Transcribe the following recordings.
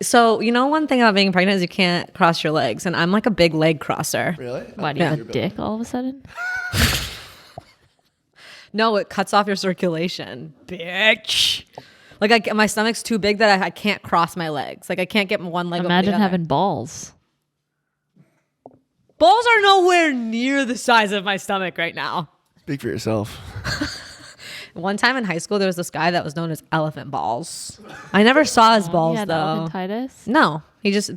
So, one thing about being pregnant is you can't cross your legs. And I'm like a big leg crosser. Really? Why do you have a dick all of a sudden? No, it cuts off your circulation. Bitch. Like my stomach's too big that I can't cross my legs. Like I can't get one leg over the Imagine other. having balls. Balls are nowhere near the size of my stomach right now. Speak for yourself. One time in high school, there was this guy that was known as Elephant Balls. I never saw his balls, He had though. elephantitis? No,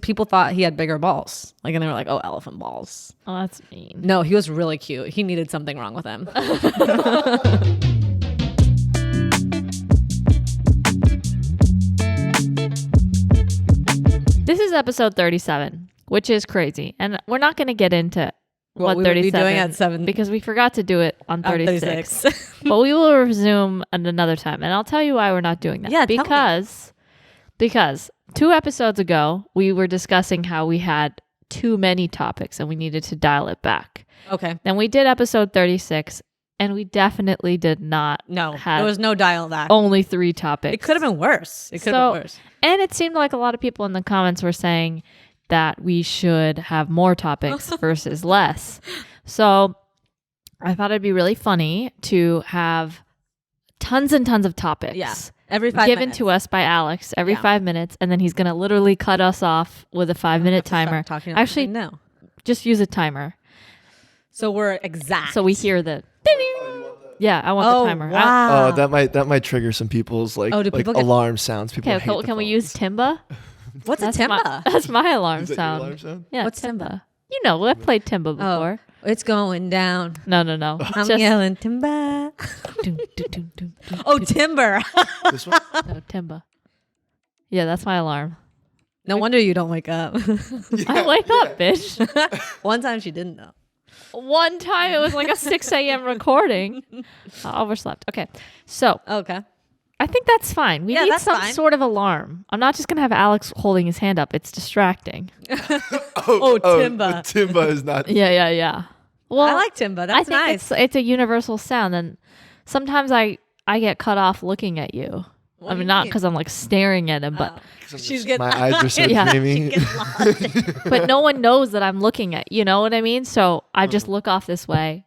people thought he had bigger balls. Like, and they were like, oh, elephant balls. Oh, that's mean. No, he was really cute. He needed something wrong with him. This is episode 37, which is crazy. And we're not going to get into what we would 37 be doing at 7 because we forgot to do it on 36. 36. But we will resume at another time. And I'll tell you why we're not doing that. Yeah, tell me. Because 2 episodes ago, we were discussing how we had too many topics and we needed to dial it back. Okay. Then we did episode 36 and we definitely did not No, have there was no dial back. only 3 topics. It could have been worse. It could have been worse. And it seemed like a lot of people in the comments were saying that we should have more topics versus less. So I thought it'd be really funny to have tons and tons of topics. Yeah. Every 5 given minutes. to us by Alex every 5 minutes, and then he's going to literally cut us off with a 5-minute timer. Actually, no. just use a timer. So we're exact. So we hear the yeah, I want the timer. Wow. Oh, that might trigger some people's do people get- alarm sounds. People Okay, hate the can we phones. use Timba? What's That's a timba? That's my alarm Is that your sound. alarm sound? Yeah, What's Timba? You know, I've played Timba before. It's going down. No. I'm Just yelling timber. dun, dun, dun, dun, dun, Oh, timber. This one? no, Timba. Yeah, that's my alarm. No wonder you don't wake up. I wake up, bitch. One time she didn't know. One time it was like a 6 a.m. recording. I overslept. Okay. So Okay. I think that's fine. We Yeah, need that's some fine. sort of alarm. I'm not just going to have Alex holding his hand up. It's distracting. Timba. Timba is not. Yeah. Well, I like timber. I That's think nice. it's a universal sound. And sometimes I get cut off looking at you. What I do mean, you not mean? because I'm like staring at him, but She's getting. My eyes are so Yeah. dreamy. but no one knows that I'm looking at you know what I mean? So I just look off this way.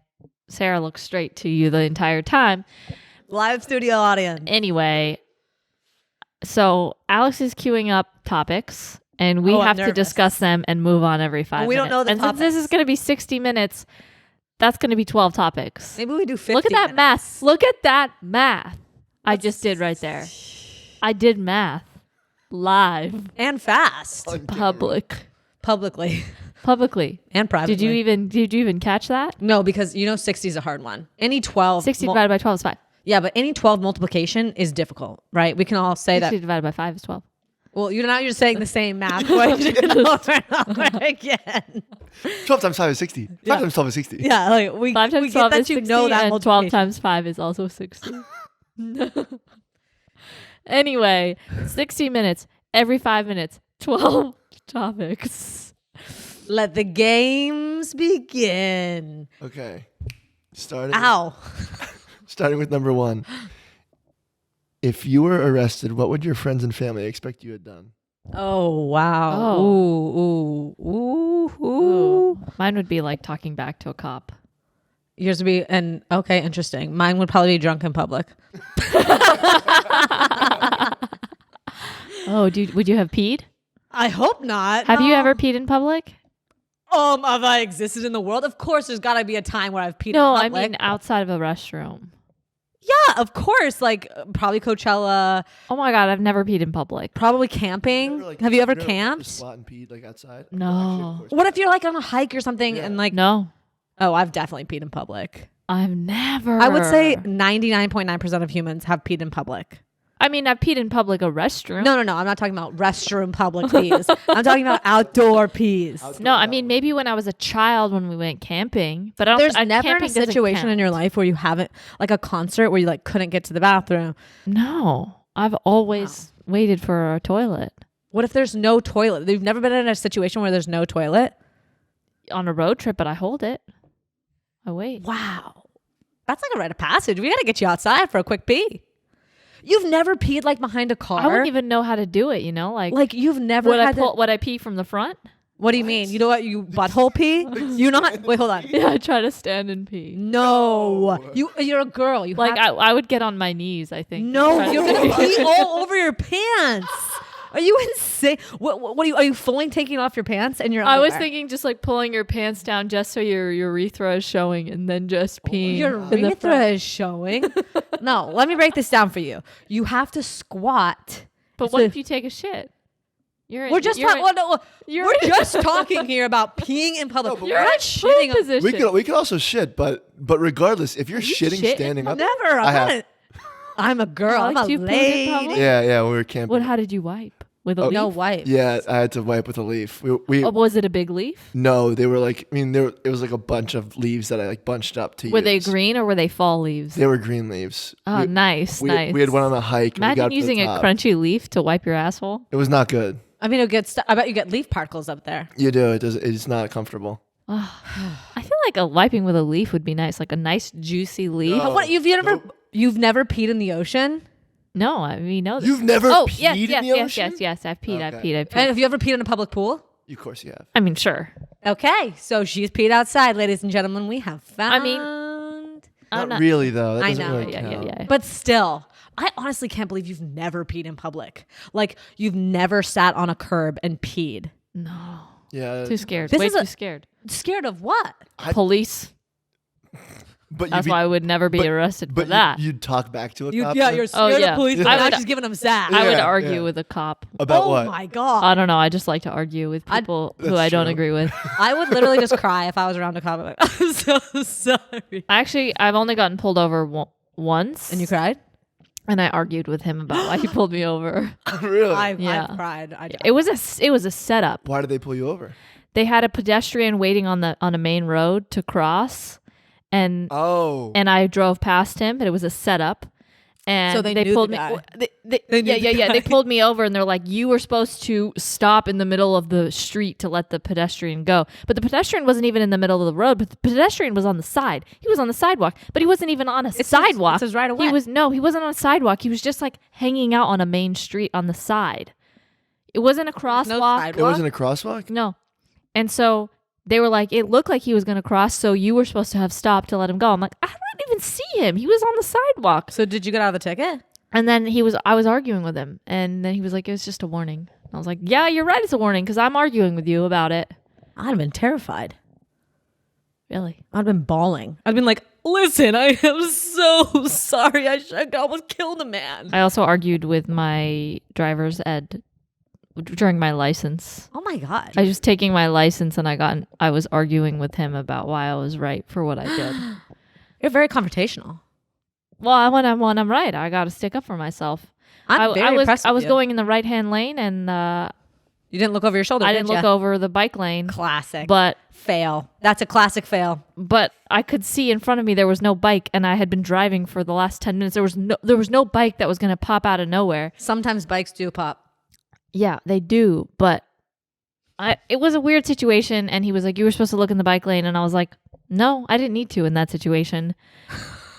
Sarah looks straight to you the entire time. Live studio audience. Anyway, so Alex is queuing up topics and we Oh, I'm have to nervous. discuss them and move on every 5 We minutes. don't know the and since this topics. is going to be 60 minutes, that's going to be 12 topics. Maybe we do 50 Look at that minutes. math. Look at that math. I just did right there. I did math. Live. And fast. Publicly. Publicly. And privately. Did you even catch that? No, because 60 is a hard one. Any 12. 60 divided by 12 is 5. Yeah, but any 12 multiplication is difficult, right? We can all say 60 that. divided by 5 is 12. Well, you're saying the same math equation over and over again. 12 times 5 is 60. 5 times 12 is 60. Yeah, like we 5 times we 12 get is that you 60 know that and 12 multiplication. times 5 is also 60. Anyway, 60 minutes, every 5 minutes, 12 topics. Let the games begin. Okay. Starting with number 1. If you were arrested, what would your friends and family expect you had done? Oh, wow. Oh. Ooh. Ooh. Mine would be like talking back to a cop. Yours would be, okay, interesting. Mine would probably be drunk in public. Oh, would you have peed? I hope not. Have you No. ever peed in public? Have I existed in the world? Of course, there's got to be a time where I've peed No, in I public. mean outside of a restroom. Yeah, of course. Like probably Coachella, Oh my God, I've never peed in public. probably camping. Have you ever camped? Just spot and peed outside? No. Actually, of course. What if you're like on a hike or something and like, No, oh, I've definitely peed in public. I've never. I would say 99.9% of humans have peed in public. I mean, I've peed in public a restroom. No. I'm not talking about restroom public pees. I'm talking about outdoor pees. No, I mean maybe when I was a child when we went camping, but I don't. There's never camping a doesn't situation count. in your life where you haven't, like a concert where you like couldn't get to the bathroom. No, I've always waited for a toilet What if there's no toilet? You've never been in a situation where there's no toilet? on a road trip, but I hold it. I wait. Wow. That's like a rite of passage. We got to get you outside for a quick pee. You've never peed like behind a car. I wouldn't even know how to do it. Like you've never would I pee from the front? What do you mean? You know what? You butthole pee? You not? Wait, hold on. Yeah, I try to stand and pee. No, you're a girl. You Like have I would get on my knees. I think. no, you're gonna pee all over your pants. Are you insane? What are you fully taking off your pants and your I was underwear? thinking just like pulling your pants down just so your urethra is showing, and then just peeing. your in the urethra front. is showing. No, let me break this down for you. You have to squat. But what if you take a shit? We're just talking here about peeing in public. No, You're not poop shitting. position. We could also shit, but regardless, if you're shitting shit in standing up, Never. I'm a girl. Alex, I'm a you pooped in public? lady. yeah, we were camping. How did you wipe? With a leaf? No wipe. Yeah, I had to wipe with a leaf. We Was it a big leaf? no, they were like, it was like a bunch of leaves that I like bunched up to Were they use. green or were they fall leaves? They were green leaves. Oh, nice. We had one on a hike. And we Imagine got to the using a top. crunchy leaf to wipe your asshole. It was not good. I mean, I bet you get leaf particles up there. You do. It's not comfortable. I feel like a wiping with a leaf would be nice, like a nice juicy leaf. No. What you've never peed in the ocean? No, I mean no. You've never peed yes, in the ocean? yes. I've peed. Okay. And have you ever peed in a public pool? Of course you have. I mean, sure. Okay, so she's peed outside, ladies and gentlemen. We have found. I mean, Not really though. That I doesn't know. really count. Yeah. But still, I honestly can't believe you've never peed in public. Like you've never sat on a curb and peed. No. Yeah. Too scared. This Way is too a- scared. Scared of what? Police. But That's why I would never be arrested for But that. you'd talk back to a cop. Yeah, then? you're scared yeah. of police. Yeah. But I now would- she's giving them zap. I would Yeah, argue yeah. with a cop. About oh what? my god! I don't know. I just like to argue with people who That's I don't true. agree with. I would literally just cry if I was around a cop. Like, I'm so sorry. I've only gotten pulled over once. And you cried? And I argued with him about why he pulled me over. Really? I've Yeah. cried. It was a setup. Why did they pull you over? They had a pedestrian waiting on a main road to cross, and Oh. and I drove past him, but it was a setup. And So they knew pulled the me. guy. They knew the yeah. They guy. pulled me over, and they're like, "You were supposed to stop in the middle of the street to let the pedestrian go." But the pedestrian wasn't even in the middle of the road. But the pedestrian was on the side. He was on the sidewalk, but he wasn't even on a sidewalk. It says right away. He wasn't on a sidewalk. He was just like hanging out on a main street on the side. It wasn't a crosswalk. No It sidewalk? wasn't a crosswalk? No. And so they were like, it looked like he was going to cross, so you were supposed to have stopped to let him go. I'm like, I didn't even see him. He was on the sidewalk. So did you get out of the ticket? And then I was arguing with him. And then he was like, it was just a warning. I was like, yeah, you're right. It's a warning because I'm arguing with you about it. I'd have been terrified. Really? I'd have been bawling. I'd been like, listen, I am so sorry. I almost killed a man. I also argued with my driver's ed during my license. Oh my God. I was taking my license and I was arguing with him about why I was right for what I did. You're very confrontational. Well, when I'm right, I got to stick up for myself. I'm very impressed I with was you. going in the right hand lane and You didn't look over your shoulder, I did didn't look ya? over the bike lane. Classic. But Fail. That's a classic fail. I could see in front of me there was no bike, and I had been driving for the last 10 minutes. There was no bike that was going to pop out of nowhere. Sometimes bikes do pop. Yeah, they do, but it was a weird situation, and he was like, "You were supposed to look in the bike lane," and I was like, "No, I didn't need to in that situation."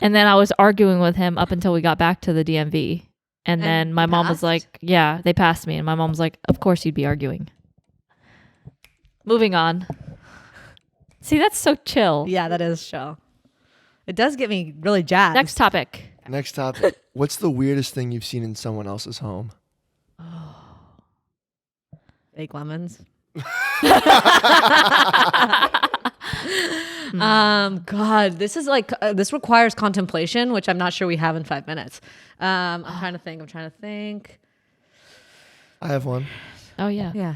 And then I was arguing with him up until we got back to the DMV, and then my he mom was passed? like, "Yeah, they passed me," and my mom was like, "Of course you'd be arguing." Moving on. See, that's so chill. Yeah, that is chill. It does get me really jazzed. Next topic. Next topic. What's the weirdest thing you've seen in someone else's home? Fake lemons. God, this is like this requires contemplation, which I'm not sure we have in 5 minutes. I'm trying to think. I have one. Oh yeah. Yeah.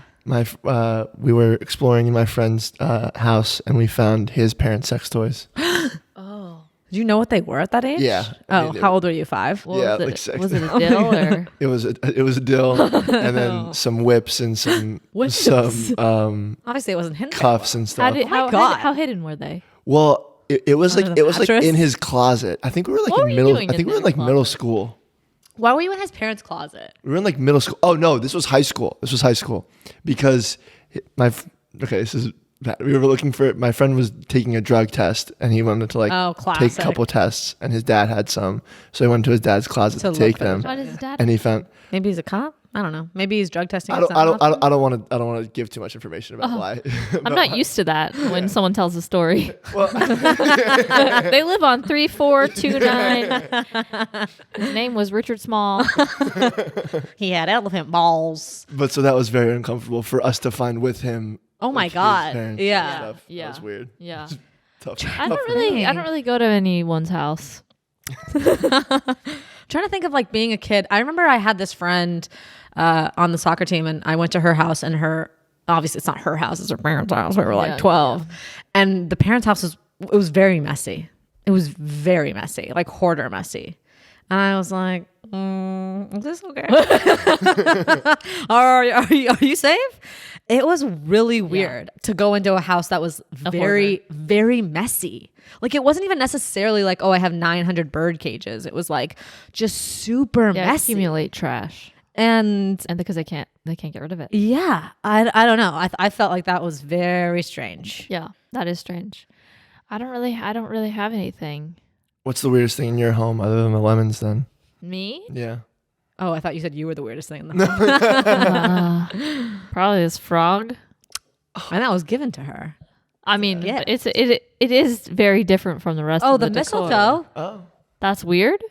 We were exploring in my friend's house and we found his parents' sex toys. Did you know what they were at that age? Yeah. Oh, how old were you? 5? What Yeah, was it? like sex. Was it a dill or? It was a dill and then some whips and some Obviously, it wasn't hidden. cuffs and stuff. How hidden were they? Well, it was Under like the it was like mattress? in his closet. I think we were like What were in you middle. doing I think in we were in their like middle closet? school. Why were you in his parents' closet? We were in like middle school. Oh no, this was high school. Because this is We were looking for. My friend was taking a drug test, and he wanted to like Oh, take classic. a couple tests, and his dad had some, so he went to his dad's closet To to take look for the them, drug. What is that? and he found. Maybe he's a cop. I don't know. Maybe he's drug testing. I don't want to give too much information about why. I'm not used to that when someone tells a story. Well, They live on 3429. His name was Richard Small. He had elephant balls. but so that was very uncomfortable for us to find with him. Oh my like, his God. parents Yeah. and stuff. Yeah. That was weird. Yeah. Tough. I don't really go to anyone's house. Trying to think of like being a kid. I remember I had this friend on the soccer team, and I went to her house, and obviously it's not her house, it's her parents' house. We were like 12, and the parents' house it was very messy. It was very messy, like hoarder messy. And I was like, is this okay? are you safe? It was really weird to go into a house that was very, very messy. Like it wasn't even necessarily like, oh, I have 900 bird cages. It was like just super messy. Accumulate trash. And because they can't get rid of it. yeah, I don't know. I felt like that was very strange. Yeah, that is strange. I don't really have anything. What's the weirdest thing in your home other than the lemons? Then Me? yeah. Oh, I thought you said you were the weirdest thing in the house. Probably this frog. And that was given to her. I mean, Yeah. it is very different from the rest Oh, of the decor. mistletoe. Oh. That's weird.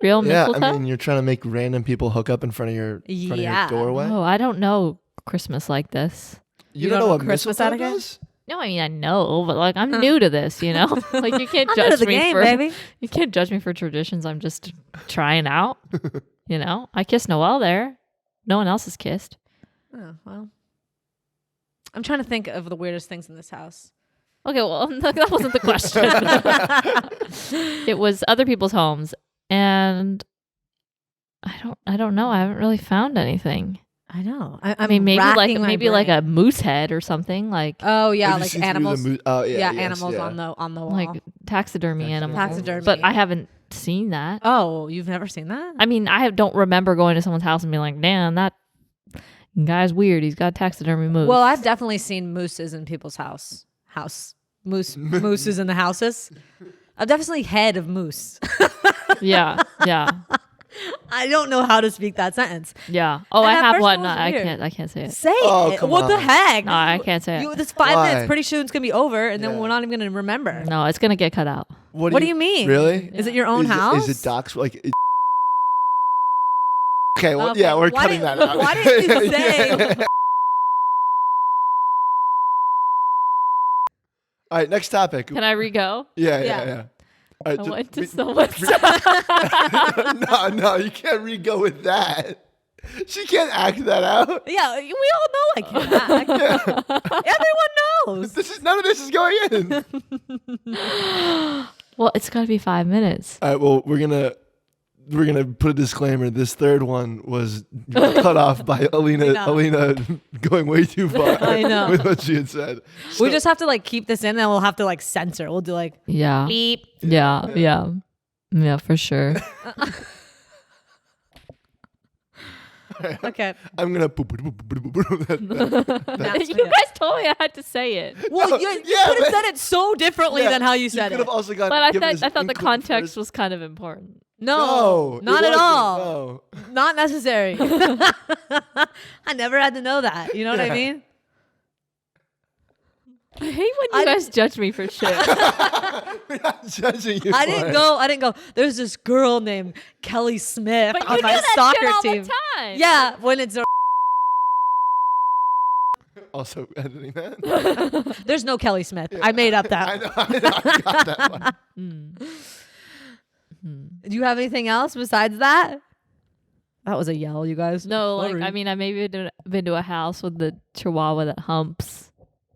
Real Yeah, mistletoe. I mean, you're trying to make random people hook up in front of your Yeah. doorway. Oh, I don't know Christmas like this. You don't know what Christmas mistletoe etiquette? does? No, I mean I know, but like I'm new to this, you know. Like you can't I'm new to judge the me game, for baby. you can't judge me for traditions. I'm just trying out. You know, I kissed Noelle there. No one else has kissed. Oh, well. I'm trying to think of the weirdest things in this house. Okay, well that wasn't the question. It was other people's homes, and I don't know. I haven't really found anything. I know. I mean, maybe like a moose head or something like Oh yeah, Have you like seen through the animals. oh yeah, yes, animals yeah. on the wall. like taxidermy animals. Taxidermy. But I haven't seen that. Oh, you've never seen that? I mean, don't remember going to someone's house and being like, "Damn, that guy's weird. He's got taxidermy moose." Well, I've definitely seen mooses in people's house. Mooses in the houses. I've definitely head of moose. yeah. I don't know how to speak that sentence. Yeah. Oh, And I that have first one. one was I weird. can't say it. Say Oh, it. come What the on. heck? No, I can't say it. This 5 Why? minutes. Pretty soon it's gonna be over, and then Yeah. we're not even gonna remember. No, it's gonna get cut out. What do you mean? Really? Is it your own house? Is it docs like? Okay, well, Okay, yeah, we're why cutting did- that out. why didn't you say- Yeah. All right, next topic. Can I re-go? Yeah. Yeah. All right, I just went to re- someone's. no, you can't re-go with that. She can't act that out. Yeah, we all know I can act. Everyone knows. None of this is going in. Well, it's got to be 5 minutes. All right, well, we're gonna put a disclaimer. This third one was cut off by Aleena going way too far. I know. With what she had said. We just have to like keep this in, and we'll have to like censor. We'll do like Yeah. beep. Yeah, for sure. Okay. I'm gonna. You guys told me I had to say it. Well, you Yeah, could have but- said it so differently than how you said could it. have also got. But I given thought this the include context first. was kind of important. No, it not at wasn't, all. No. Not necessary. I never had to know that. You know what I mean? I hate when you guys judge me for shit. We're not judging you. I for didn't it. go. There's this girl named Kelly Smith But on you my do that soccer shit all team. the time. Yeah, when it's Also editing that. there's no Kelly Smith. I made up I that. know. I got that one. Do you have anything else besides that? That was a yell, you guys. No, like Sorry. I mean, I maybe been to a house with the chihuahua that humps.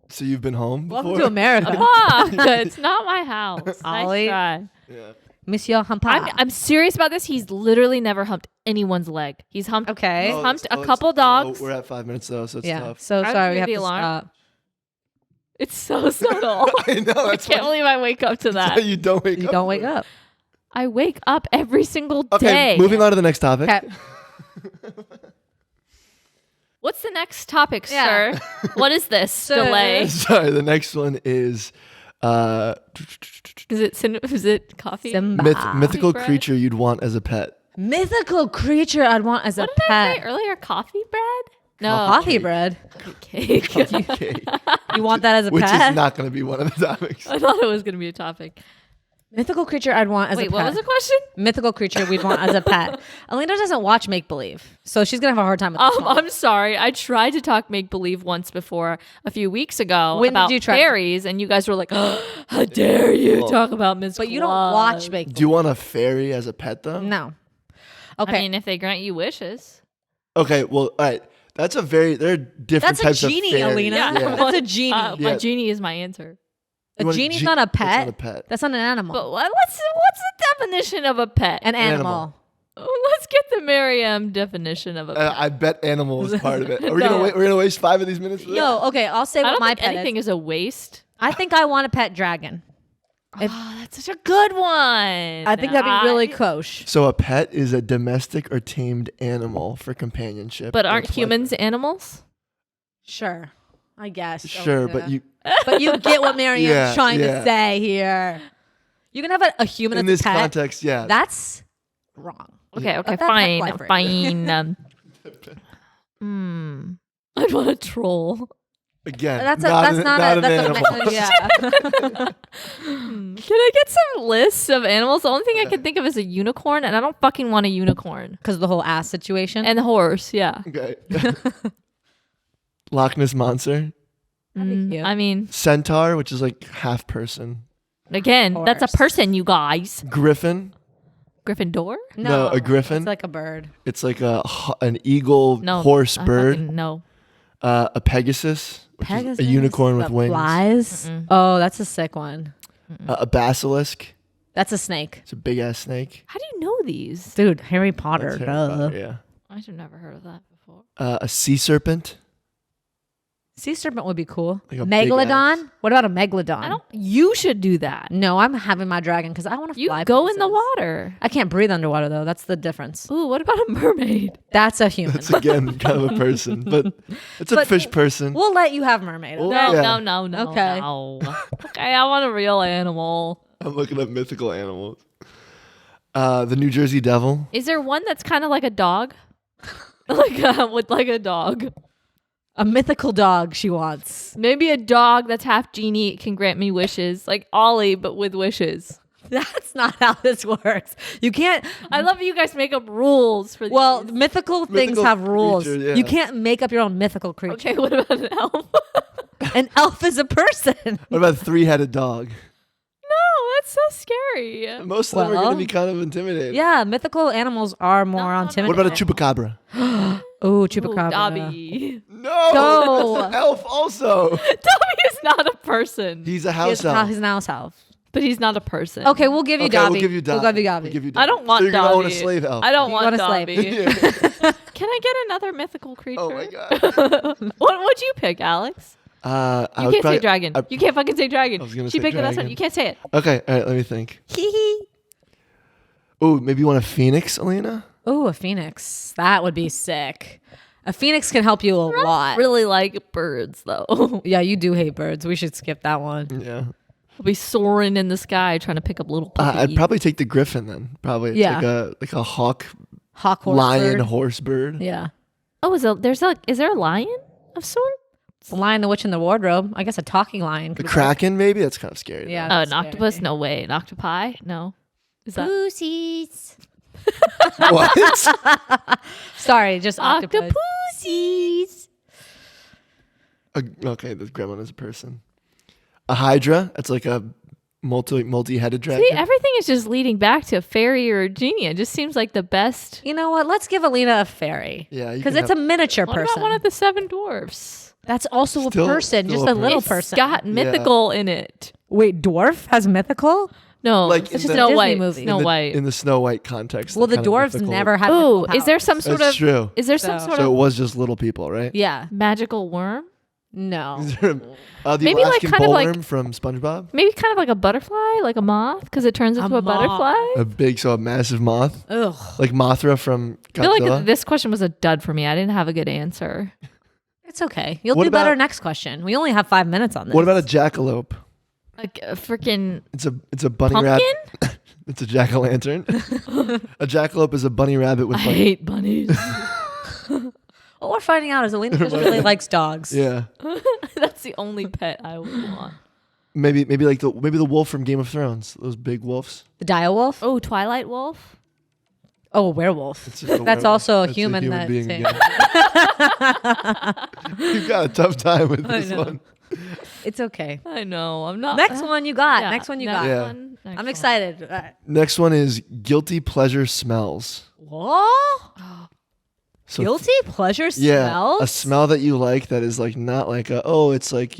So you've been home before? Welcome to America, Fuck, it's not my house. Ollie. Nice try. Yeah. Monsieur Humpa. I'm serious about this. He's literally never humped anyone's leg. He's humped. Okay. He's humped a it's- couple dogs. we're at 5 minutes though, so it's Yeah. tough. So I sorry, we hear have the to alarm. stop. It's so subtle. I know. I That's can't why believe I wake up to that. you don't wake You up. don't wake up. I wake up every single Okay, day. moving on to the next topic. Okay. What's the next topic, Yeah. sir? What is this delay? Sorry, the next one is Is it coffee? Simba. mythical bread? creature you'd want as a pet. Mythical creature I'd want as What a did I say pet. earlier? Coffee bread? No, Coffee bread. cake. Okay. You want that as a Which pet? is not going to be one of the topics. I thought it was going to be a topic. Mythical creature I'd want as a Wait, pet. what was the question? Mythical creature we'd want as a pet. Aleena doesn't watch Make Believe, so she's gonna have a hard time with this one. I'm sorry. I tried to talk make believe once before a few weeks ago When did about you try? fairies, and you guys were like, "How dare you Well, talk about Miss?" But you don't watch Make Believe. Do you want a fairy as a pet though? No. I Okay. mean, if they grant you wishes. Okay, well, all right. There are different That's a types genie, of fairies. Aleena. Yeah. That's a genie. My Yeah. genie is my answer. You A want genie's ge- not a That's pet. not a pet. That's not an animal. But what's the definition of a pet? An animal. Animal. Let's get the Merriam definition of a pet. I bet animal is part of it. Are we No. gonna wait? We're gonna waste 5 of these minutes for this? No. Okay. I'll say I what don't my think pet anything is. is a waste. I think I want a pet dragon. Oh, that's such a good one. I think that'd be really kosher. So a pet is a domestic or tamed animal for companionship. But or aren't pleasure. humans animals? Sure. I guess. Sure, Aleena. but you But you get what Marianne's Yeah, trying yeah. to say here. You can have a human in as this a pet. context, yeah. That's wrong. Okay, Let that pet fine, fly free. fine. I'd want a troll. Again, That's not that's an, not, not a an that's animal. yeah. Can I get some lists of animals? The only thing I can think of is a unicorn, and I don't fucking want a unicorn. Because of the whole ass situation. And the horse, yeah. Okay. Loch Ness monster, That'd be cute. I mean, centaur, which is like half person, again, that's a Horse. person, you guys. griffin. Gryffindor? No, a griffin. It's like a bird. It's like an eagle No. horse I bird. fucking- no. A pegasus, which Pegasus is a unicorn with that wings. Flies. Oh, that's a sick one. A basilisk. That's a snake. It's a big ass snake. How do you know these? Dude, Harry Potter. That's Harry Duh. Potter, yeah. I've never heard of that before. A sea serpent. Sea serpent would be cool. Like a big Megalodon? What about a megalodon? You should do that. No, I'm having my dragon because I want to You fly. go in the places. water. I can't breathe underwater though. That's the difference. Ooh, what about a mermaid? That's a human. It's again kind of a person, but it's a But fish person. We'll let you have mermaid. Well, okay? Yeah. No. Okay. No. Okay, I want a real animal. I'm looking up mythical animals. The New Jersey Devil. Is there one that's kind of like a dog? With like a dog. A mythical dog she wants. Maybe a dog that's half genie can grant me wishes, like Ollie, but with wishes. That's not how this works. You can't. I love how you guys make up rules for these. Well, mythical things Mythical have rules. creature, yeah. You can't make up your own mythical creature. Okay, what about an elf? An elf is a person. What about a 3-headed dog? No, that's so scary. Most of them are going Well, to be kind of intimidating. Yeah, mythical animals are more No. intimidating. What about a chupacabra? Oh, Ooh, chupacabra. Dobby. No, No. that's an elf also. Dobby is not a person, He's a He's house elf. an house elf. but he's not a person. Okay, we'll give you Okay, Dobby. we'll give you Dobby. We'll give you Dobby. We'll give you Dobby. I don't want so you're Dobby. gonna own a slave elf. I don't You want want a Dobby. slave. Can I get another mythical creature? Oh my god. What'd you pick, Alex? I You would can't probably- say dragon. I- You can't fucking say dragon. I was gonna She say picked the best dragon. one. You can't say it. Okay, all right. Let me think. Hee hee. Oh, maybe you want a phoenix, Aleena? Oh, a phoenix. That would be sick. A phoenix can help you a lot. Really like birds though. Yeah, you do hate birds. We should skip that one. Yeah. We'll be soaring in the sky trying to pick up little puppies. I'd probably take the griffin then. Probably. It's Yeah. like a hawk, Hawk horse lion, bird. horse bird. Yeah. Oh, is there a lion of sorts? It's the Lion, the Witch, and the Wardrobe. I guess a talking lion. The kraken, maybe. That's kind of scary. Yeah. Oh, that's an octopus? scary. No way. An octopi? No. Is that Pussies. What? Sorry, just octopus. octopussies? Okay, the gremlin is a person. A hydra. That's like a multi-headed dragon. See, everything is just leading back to a fairy or a genie. It just seems like the best. You know what? Let's give Aleena a fairy. Yeah, you Because can it's a have- miniature What person. about one of the seven dwarfs? That's also Still- a person, still just a a little It's person. got mythical in it. Wait, dwarf has mythical? No, Like it's in just the- Snow Disney White. movie. Snow in the, White. in the Snow White context. Well, the kind of dwarves mythical. never had Ooh, mythical is there some powers. sort That's of? true. Is there some So- sort So it of was just little people, right? Yeah. magical worm? No. Is there the Maybe, like, Alaskan kind of like- bullworm from SpongeBob? Maybe kind of like a butterfly, like a moth, because it turns into a moth. butterfly. A massive moth, Ugh. like Mothra from I feel Godzilla. like this question was a dud for me. I didn't have a good answer. It's okay. You'll What do better about- next question. We only have 5 minutes on this. What about a jackalope? Like a freaking It's a bunny rabbit. It's a jack-o'-lantern. A jackalope is a bunny rabbit with I hate bunnies. What we're finding out is Aleena just really likes dogs. Yeah. That's the only pet I would want. Maybe like the wolf from Game of Thrones. Those big wolves. The dire wolf? Oh, Twilight Wolf? Oh, a werewolf. It's just a That's werewolf. also a That's human that being too. again. You've got a tough time with this know. one. It's okay. I know. I'm not. Next one you got. Yeah, Next one you next got. Yeah. one, next I'm one. excited. All right. Next one is guilty pleasure smells. What? So Guilty pleasure Yeah, smells? a smell that you like that is like not like it's like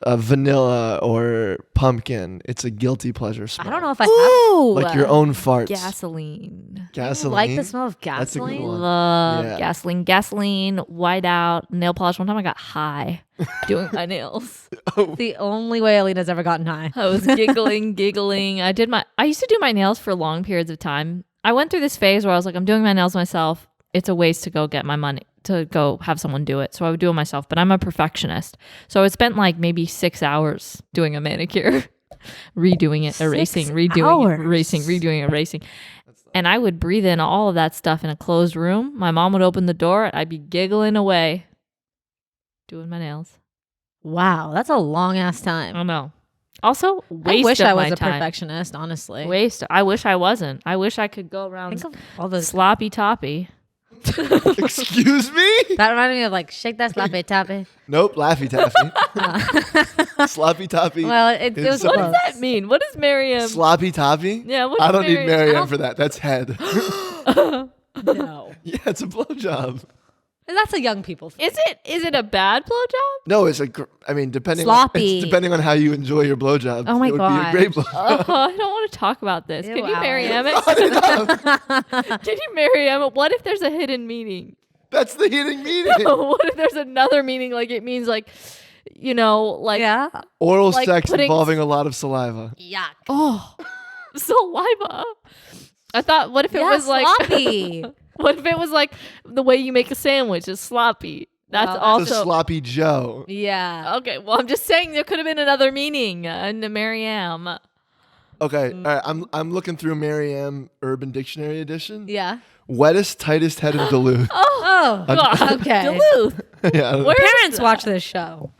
a vanilla or pumpkin. It's a guilty pleasure smell. I don't know if I have. Ooh, Like your own farts. gasoline. Gasoline. You like the smell of That's a good gasoline? one. Love Yeah. gasoline, whiteout, nail polish. One time I got high doing my nails. The only way Aleena's ever gotten high. I was giggling. I used to do my nails for long periods of time. I went through this phase where I was like, I'm doing my nails myself. It's a waste to go get my money to go have someone do it. So I would do it myself, but I'm a perfectionist. So I spent like maybe 6 hours doing a manicure, redoing it, erasing, 6 redoing hours? it, erasing, redoing, erasing. And I would breathe in all of that stuff in a closed room. My mom would open the door. I'd be giggling away, doing my nails. Wow, that's a long ass time. I don't know. Also, waste I wish of I my was a time. perfectionist, honestly. Waste. I wish I wasn't. I wish I could go around Think of all the. sloppy toppy. Excuse me? That reminded me of like shake that sloppy toppy. Nope, Laffy Taffy. Sloppy Toppy. Well, it It's was so- What close. does that mean? What is Miriam? Sloppy Toppy? Yeah, what I is don't need I Marianne don't- for that. That's head. No, Yeah, it's a blowjob. that's a young people thing. Is it a bad blowjob? No, it's depending Sloppy. it's depending on how you enjoy your blowjob. Oh my it would be a great blowjob. I don't want to talk about this. Ew, Can you Alex. marry Emmett? Can you marry Emmett? What if there's a hidden meaning? That's the hitting meaning. What if there's another meaning? Like it means like, like Yeah. Oral Like sex putting- involving a lot of saliva. Yuck. oh, saliva. I thought, what if it was like sloppy. what if it was like the way you make a sandwich is sloppy? That's Well, It's a also sloppy Joe. Yeah. okay. Well, I'm just saying there could have been another meaning in the Maryam. Okay, all right. I'm looking through Merriam Urban Dictionary edition. Yeah. Wettest, tightest head in Duluth. Oh. God. Okay. Duluth. Yeah, I don't know. Where is Parents that? watch this show.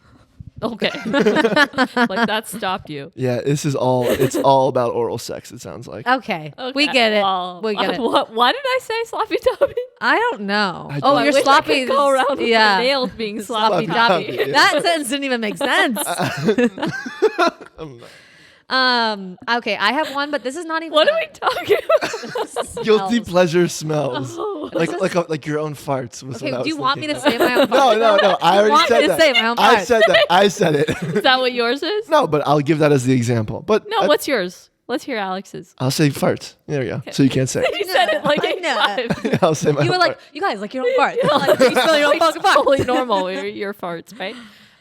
Okay. Like that stopped you. Yeah, it's all about oral sex, it sounds like. Okay. We Okay. get it. Well, we get it. Why did I say sloppy toppy? I don't know. I Oh, don't- I you're wish sloppy. I could go around with yeah. my nails being sloppy Sloppy toppy. toppy. That sentence didn't even make sense. Okay, I have one, but this is not even. What are we talking about? Guilty Smells. pleasure smells. Oh. like your own farts. Was Okay, what I do you was want me to thinking. say my own No, part? no. I already want me said to that. say my own I part? said that. I said it. Is that what yours is? No, but I'll give that as the example. But No, what's yours? Let's hear Alex's. I'll say farts. There we go. So you can't say. You said it like I 8 know. times. I'll say my You were own like, fart. you guys, like your own part. Like, you smell your own fucking It's fart. totally normal. Your farts, right?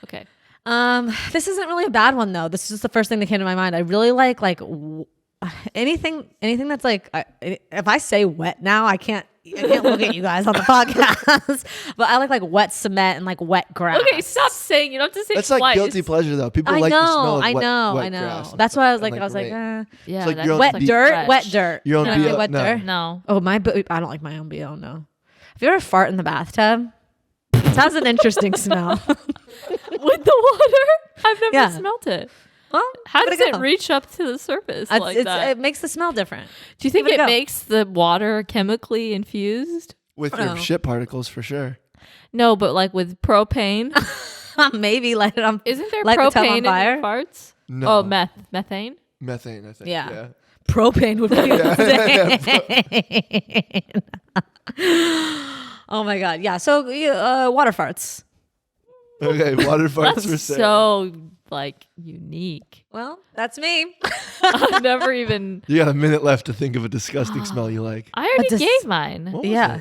Okay. This isn't really a bad one though. This is just the first thing that came to my mind. I really like anything that's like if I say wet now, I can't look at you guys on the podcast. But I like wet cement and like wet grass. Okay, stop saying. You don't have to say That's twice. like guilty pleasure though. People I like the smell know, of I wet, know, wet I know. grass. That's why I was And, like, I was like, Yeah, It's like that's your own wet Like dirt, fresh. wet dirt. Your own Can I say BO wet no. dirt? No. Oh my! I don't like my own BO. No. Have you ever fart in the bathtub? It sounds an interesting smell. With the water? I've never Yeah. smelt it. Well, How give does a it go. reach up to the surface like that? It makes the smell different. Do you think give it a it go. makes the water chemically infused? With Oh. your shit particles for sure. No, but like with propane. Maybe light it on. Isn't there Light the tub on propane in fire? your farts? No. Oh, methane? Methane, I think. Yeah. Propane would be insane. Oh my god! Yeah. So water farts. Okay, water farts for That's sale. so like unique. Well, that's me. I've never even. You got a minute left to think of a disgusting smell you like. I already dis- gave mine. What was Yeah.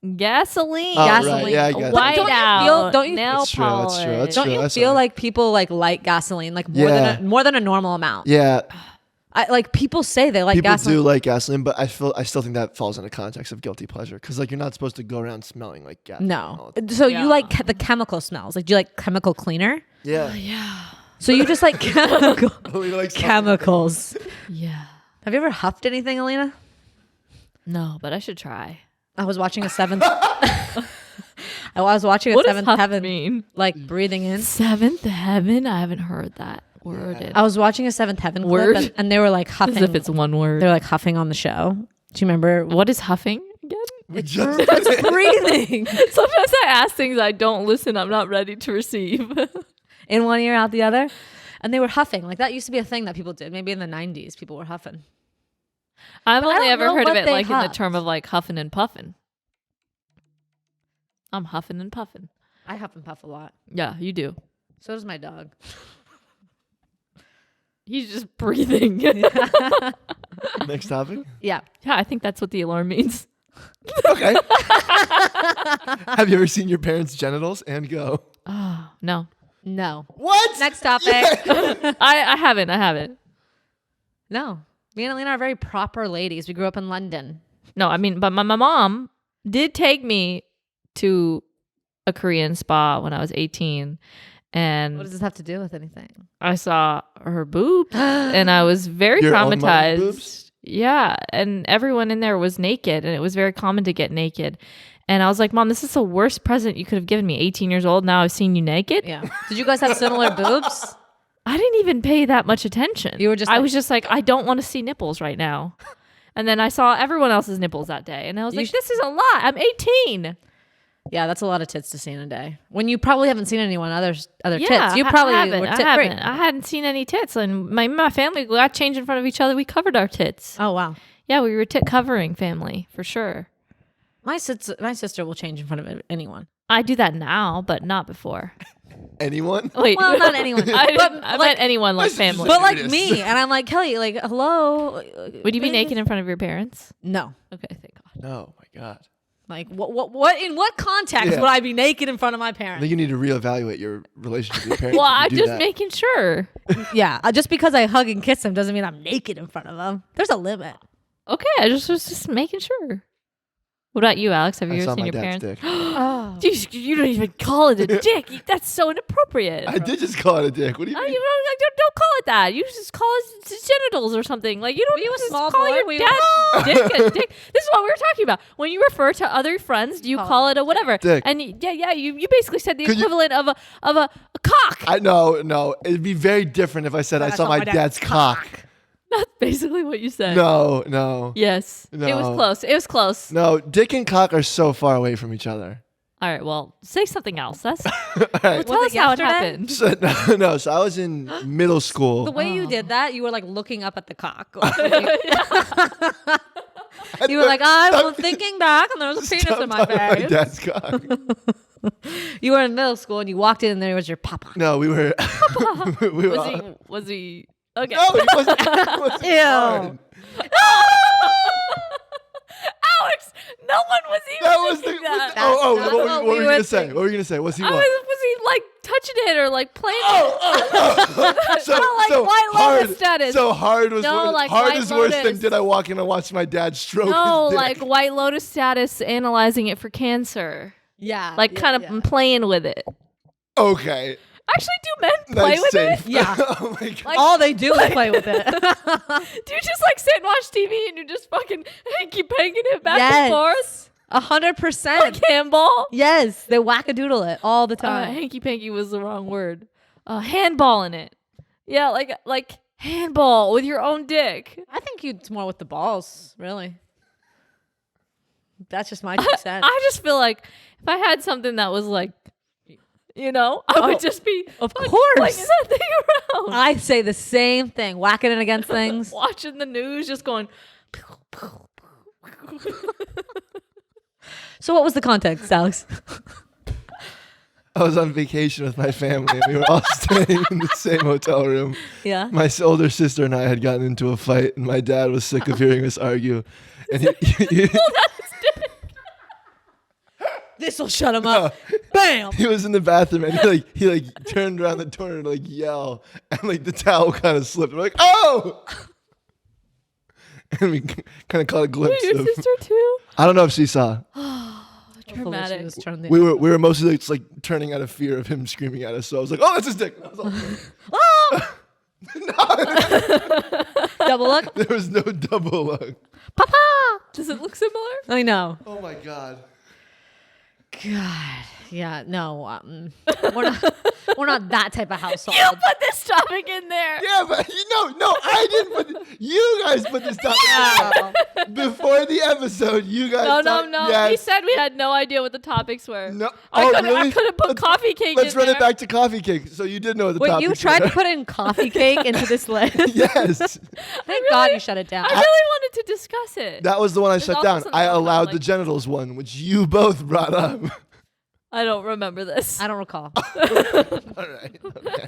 it? Gasoline. Oh, right. Gasoline. Yeah, I got White Don't you out. feel- don't you- nail That's true, that's true, polish. that's Don't true. you That's feel all right. like people like light gasoline like more Yeah. than more than a normal amount? Yeah. People say they like People gasoline. do like gasoline, but I still think that falls in the context of guilty pleasure because like you're not supposed to go around smelling like gasoline. No. So you like the chemical smells. Like, do you like chemical cleaner? Yeah. Yeah. So you just like chemical You like chemicals. Yeah. Have you ever huffed anything, Aleena? No, but I should try. I was watching a seventh. I was watching a What does seventh huff heaven, mean? like breathing in. Seventh heaven? I haven't heard that word. I was watching a Seventh Heaven Word? clip, and they were like huffing. As if it's one word. They're like huffing on the show. Do you remember What is huffing again? It's breathing Sometimes I ask things I don't listen. I'm not ready to receive. in one ear, out the other? And they were huffing. Like that used to be a thing that people did. Maybe in the 90s, people were huffing. I've But I only don't ever know heard of what it they like in the huff. term of like huffing and puffing. I'm huffing and puffing. I huff and puff a lot. Yeah, you do. So does my dog. He's just breathing. Next topic. Yeah. Yeah, I think that's what the alarm means. Okay. Have you ever seen your parents' genitals? And go. Oh, no. No. What? Next topic. I haven't. No. Me and Aleena are very proper ladies. We grew up in London. No, I mean, but my mom did take me to a Korean spa when I was 18. And What does this have to do with anything? I saw her boobs and I was very Your own mom's traumatized. boobs? Yeah. And everyone in there was naked and it was very common to get naked. And I was like, Mom, this is the worst present you could have given me. 18 years old. Now I've seen you naked. Yeah. Did you guys have similar boobs? I didn't even pay that much attention. You were just I like- was just like, I don't want to see nipples right now. And then I saw everyone else's nipples that day. And I was like, this is a lot. I'm 18. Yeah, that's a lot of tits to see in a day. When you probably haven't seen anyone other tits. You I probably haven't. were I tit free. haven't. I hadn't seen any tits. And my family got changed in front of each other. We covered our tits. Oh wow. Yeah, we were a tit covering family for sure. My sister will change in front of anyone. I do that now, but not before. Anyone? Wait. Well, not anyone. I meant anyone like family. But like Serious. me, and I'm like, Kelly, like, hello. Would you be naked in front of your parents? No. Okay, thank God. No, my God. Like, what? In what context Yeah. would I be naked in front of my I parents? think you need to reevaluate your relationship with your parents. Well, if you I'm do just that. making sure. Yeah, just because I hug and kiss them doesn't mean I'm naked in front of them. There's a limit. Okay, I was just making sure. What about you, Alex? Have you I ever saw seen my your dad's parents? dick. Oh. Jeez, you don't even call it a dick. That's so inappropriate. I did just call it a dick. What do you Oh, mean? you don't call it that. You just call it genitals or something. Like you don't. Were you a just small call boy? your Were you- dad's dick a dick. This is what we were talking about. When you refer to other friends, do you call it a whatever? Dick. And you basically said the Could you- equivalent of a cock. No. It'd be very different if I said I saw my dad's cock. That's basically what you said. No. Yes. No. It was close. It was close. No, dick and cock are so far away from each other. All right. Well, say something else. That's All right. tell Was us it how it yesterday? happened. So I was in middle school. The way you did that, you were like looking up at the cock. You were like, I was thinking back, and there was a penis in my Stop talking face. dad's cock. You were in middle school, and you walked in, and there was your papa. No, we were. we were Was he? Okay. No, he wasn't. He wasn't Ew. hard. Alex, no one was even That was the. thinking that. That's What what were we you were gonna say? thinking. What were you gonna say? Was he I what? was he like touching it or like playing So, like so White hard. Lotus status. So hard was No, worse, like hard White is worse than Lotus. did I walk in and watch my dad stroke No, his dick? like White Lotus status analyzing it for cancer. Yeah. Like kind of playing with it. Okay, Actually, do men play that's with safe. it? Yeah. Oh my god. Like- All they do is play with it. Do you just like sit and watch TV and you just fucking hanky panking it back Yes. and forth? 100%. Like handball? Yes, they whack-a-doodle it all the time. Hanky panky was the wrong word. Handball in it. Yeah, like handball with your own dick. I think it's more with the balls, really. That's just my 2 cents. I just feel like if I had something that was like, I would just be Of fucking course. flinging that thing around. I say the same thing, whacking it against things. Watching the news, just going. So what was the context, Alex? I was on vacation with my family. And we were all staying in the same hotel room. Yeah. My older sister and I had gotten into a fight, and my dad was sick of hearing us argue. And This will shut him up. Bam. he was in the bathroom, and he turned around the corner to like yell, and like the towel kind of slipped. We're like, oh! and we kind of caught a glimpse Your of. sister too? I don't know if she saw. Dramatic. She was turned the We other were mostly it's like turning out of fear of him screaming at us. So I was like, "Oh, that's his dick." I was all, double look. there was no double look. Papa. Does it look similar? I know. Oh my god. God. Yeah. No. We're not that type of household. You put this topic in there. Yeah, but no, I didn't put. You guys put this topic in before the episode. You guys. No. Yes. We said we had no idea what the topics were. No. I Really? could have put coffee cake Let's in run there. it back to coffee cake. So you did know the Wait, topics. you tried were. to put in coffee cake into this list? Yes. Thank God you shut it down. I really wanted to discuss it. That was the one I There's shut also down. something I else allowed like- the genitals one, which you both brought up. I don't remember this. I don't recall. All right. Okay.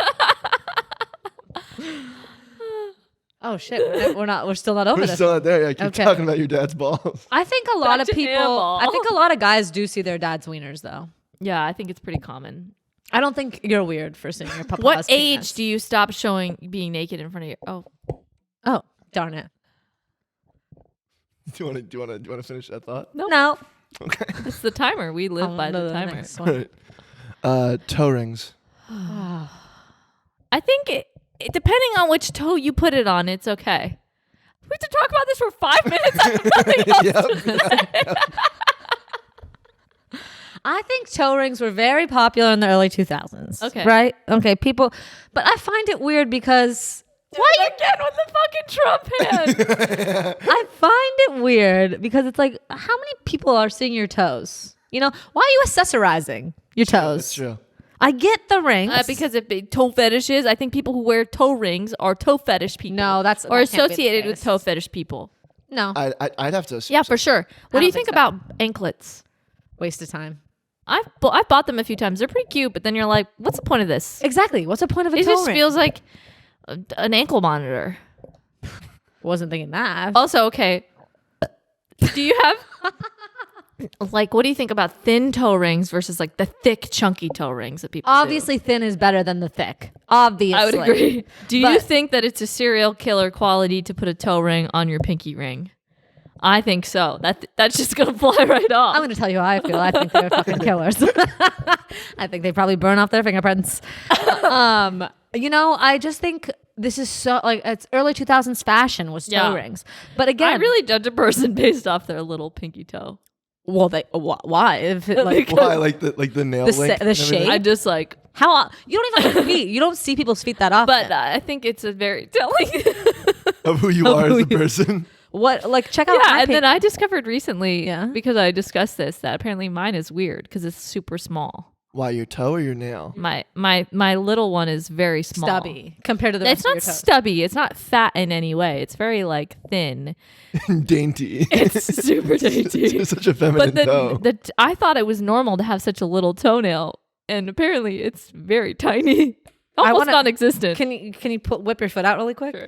Oh shit, we're still not over We're this. still not there. Yeah, keep Okay. talking about your dad's balls. I think a lot Back of to people. handball. I think a lot of guys do see their dad's wieners though. Yeah, I think it's pretty common. I don't think you're weird for seeing your papa's What age penis. do you stop being naked in front of your? Oh, darn it. Do you want to finish that thought? No. Okay. It's the timer. We live by the timer. next All one. right. Toe rings. I think it depending on which toe you put it on, it's okay. We have to talk about this for 5 minutes. I have nothing else to say. I think toe rings were very popular in the early 2000s. Okay. Right? Okay, people. But I find it weird because. Why again with the fucking Trump hand? I find it weird because it's like, how many people are seeing your toes? You know, why are you accessorizing your toes? That's true. I get the rings. Because of toe fetishes, I think people who wear toe rings are toe fetish people. No, or that can't be the associated with case. toe fetish people. No, I'd have to assume. Yeah, for sure. What do you don't think think so. about anklets? waste of time. I've bought them a few times. They're pretty cute, but then you're like, what's the point of this? Exactly. What's the point of a It toe just ring? feels like an ankle monitor. Wasn't thinking that. Also, okay. Do you have like what do you think about thin toe rings versus like the thick chunky toe rings that people do? Obviously, thin is better than the thick. Obviously, I would agree. Do you But- think that it's a serial killer quality to put a toe ring on your pinky ring? I think so. That's just gonna fly right off. I'm going to tell you how I feel. I think they're fucking killers. I think they probably burn off their fingerprints. I just think this is so like it's early 2000s fashion was toe Yeah. rings. But again, I really judge a person based off their little pinky toe. well, they why? If it, like Why? Like the nail The length. the and everything? shape? I just like, how you don't even have feet. You don't see people's feet that often. but I think it's a very telling. Of who you are as a person. what like check out Yeah, my and then I discovered recently, Yeah. because I discussed this, that apparently mine is weird because it's super small. Why, your toe or your nail? My little one is very small. stubby compared to the It's rest of not your toes. stubby. It's not fat in any way. It's very like thin. Dainty. It's super dainty. It's such a feminine But toe. I thought it was normal to have such a little toenail, and apparently it's very tiny, almost wanna- non-existent. Can you whip your foot out really quick? Sure.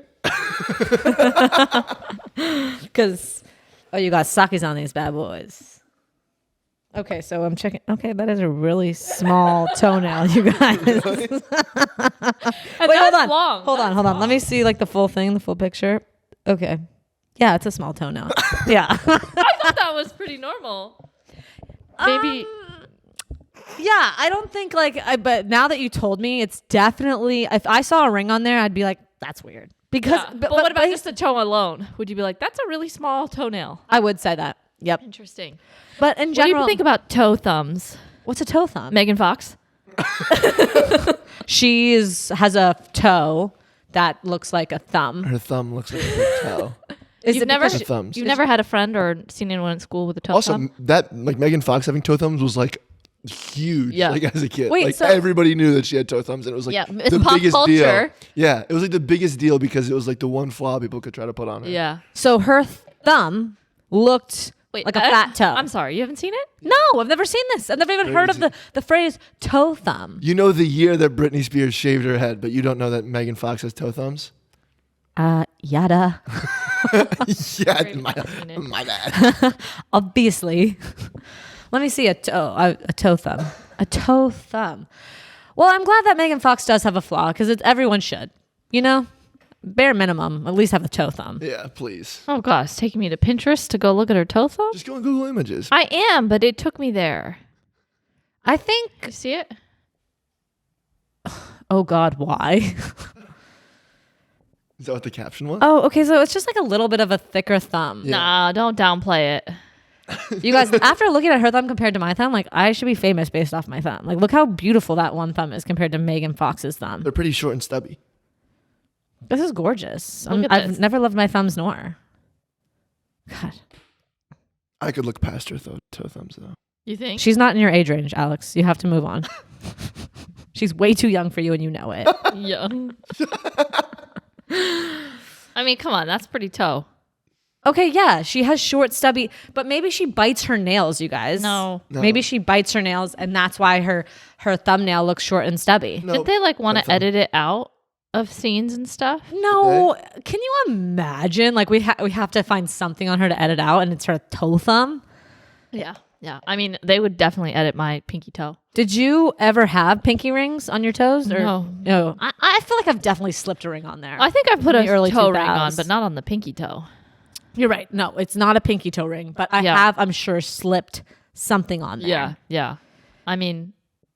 Because you got sakis on these bad boys. Okay, so I'm checking. Okay, that is a really small toenail, you guys. Wait, hold that's on. long. Hold on. Let me see like the full thing, the full picture. Okay. Yeah, it's a small toenail. Yeah. I thought that was pretty normal. Maybe. Yeah, I don't think but now that you told me, it's definitely, if I saw a ring on there, I'd be like, that's weird. Because, Yeah. But what about just the toe alone? Would you be like, that's a really small toenail? I would say that. Yep. Interesting. But in What do general, you think about toe thumbs? what's a toe thumb? Megan Fox? She has a toe that looks like a thumb. Her thumb looks like a big toe. Is You've it never, because Her thumbs. you've never had a friend or seen anyone in school with a toe Also, thumb? that like Megan Fox having toe thumbs was like huge. Yeah. Like as a kid, Wait, like so- everybody knew that she had toe thumbs, and it was like Yeah, it's the pop biggest culture. deal. Yeah, it was like the biggest deal because it was like the one flaw people could try to put on her. Yeah. So her thumb looked Wait, like a fat toe. I'm sorry, you haven't seen it? No, I've never seen this. I've never even heard of the phrase toe thumb. You know the year that Britney Spears shaved her head, but you don't know that Megan Fox has toe thumbs? Yada. Yeah, Great, my, I've seen it. my bad. Obviously. Let me see a toe thumb. A toe thumb. Well, I'm glad that Megan Fox does have a flaw because everyone should. You know, bare minimum, at least have a toe thumb. Yeah, please. Oh gosh, it's taking me to Pinterest to go look at her toe thumb. Just go on Google Images. I am, but it took me there. I think. You see it? Oh God, why? Is that what the caption was? Oh, okay. So it's just like a little bit of a thicker thumb. Yeah. Nah, don't downplay it. You guys, after looking at her thumb compared to my thumb, like I should be famous based off my thumb. Like, look how beautiful that one thumb is compared to Megan Fox's thumb. They're pretty short and stubby. This is gorgeous. Look at I've this. never loved my thumbs nor. God, I could look past her toe thumbs though. You think? she's not in your age range, Alex. You have to move on. She's way too young for you, and you know it. Yeah. I mean, come on, that's pretty toe. Okay, yeah, she has short, stubby, but maybe she bites her nails, you guys. No. Maybe she bites her nails, and that's why her thumbnail looks short and stubby. No, Did they like want that's to edit it out of scenes and stuff? No, can you imagine? Like we have to find something on her to edit out, and it's her toe thumb. Yeah. Yeah. I mean, they would definitely edit my pinky toe. Did you ever have pinky rings on your toes? Or, No. No. I feel like I've definitely slipped a ring on there. I think I put In a the early toe ring 2000s. on, but not on the pinky toe. You're right. No, it's not a pinky toe ring, but I have, I'm sure, slipped something on there. Yeah. Yeah. I mean,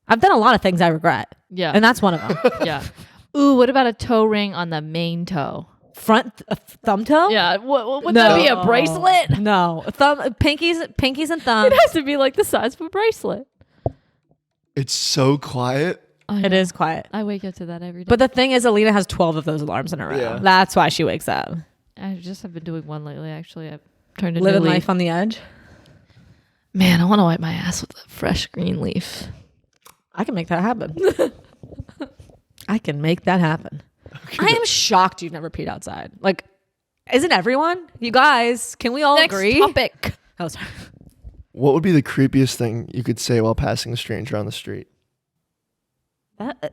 I've done a lot of things I regret, yeah. and that's one of them. Yeah. Ooh, what about a toe ring on the main toe? Front thumb toe? Yeah. Would that be a bracelet? No. Pinkies and thumbs. It has to be like the size of a bracelet. It's so quiet. It is quiet. I wake up to that every day. But the thing is, Aleena has 12 of those alarms in a row. Yeah. That's why she wakes up. I just have been doing one lately, actually. I've turned a new Living leaf. life on the edge. Man, I want to wipe my ass with a fresh green leaf. I can make that happen. I can make that happen. I am shocked you've never peed outside. Like, isn't everyone? You guys, can we all Next agree? topic. Oh, sorry. What would be the creepiest thing you could say while passing a stranger on the street?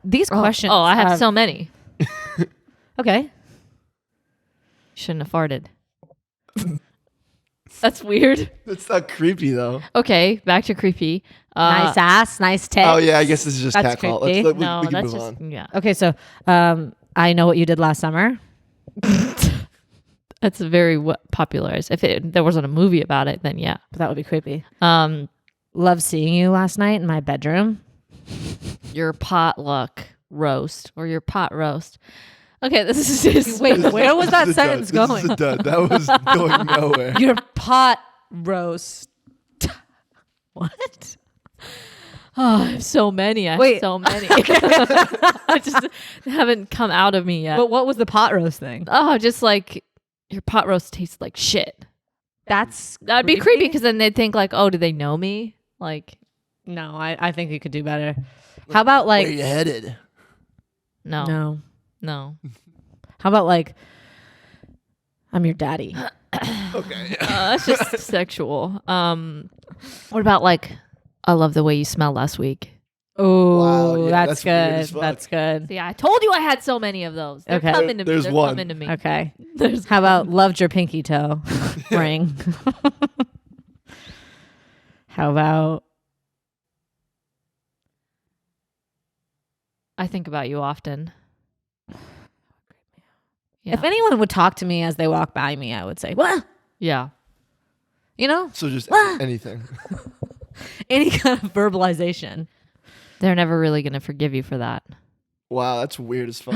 These questions. Oh, I have so many. Okay. Shouldn't have farted. That's weird. That's not creepy though. Okay, back to creepy. Nice ass, nice tits. Oh yeah, I guess this is just That's catcall. creepy. We No, can that's move just on. yeah. Okay, so I know what you did last summer. That's very popularized. If there wasn't a movie about it, then yeah. But that would be creepy. Um, Love seeing you last night in my bedroom. your potluck roast or your pot roast. Okay, this is just Wait, where was that This is a sentence dud. going? This is a dud. That was going nowhere. Your pot roast. What? Oh, I have so many. I have Wait. so many. I just haven't come out of me yet. But what was the pot roast thing? Oh, just like your pot roast tastes like shit. That'd be creepy because then they'd think like, oh, do they know me? Like, No, I think you could do better. How about like Where you headed? no. no? How about like I'm your daddy? Okay. That's just sexual. What about like, I love the way you smell last week. Oh, Wow, yeah, that's that's weird as good. fuck. That's good. See, I told you I had so many of those. They're Okay. coming to me. There's They're one. coming to me. Okay. There's How about loved your pinky toe ring? How about I think about you often. Yeah. if anyone would talk to me as they walk by me, I would say, "What?" Yeah. You know, So just anything. any kind of verbalization. They're never really going to forgive you for that. Wow, that's weird as fuck.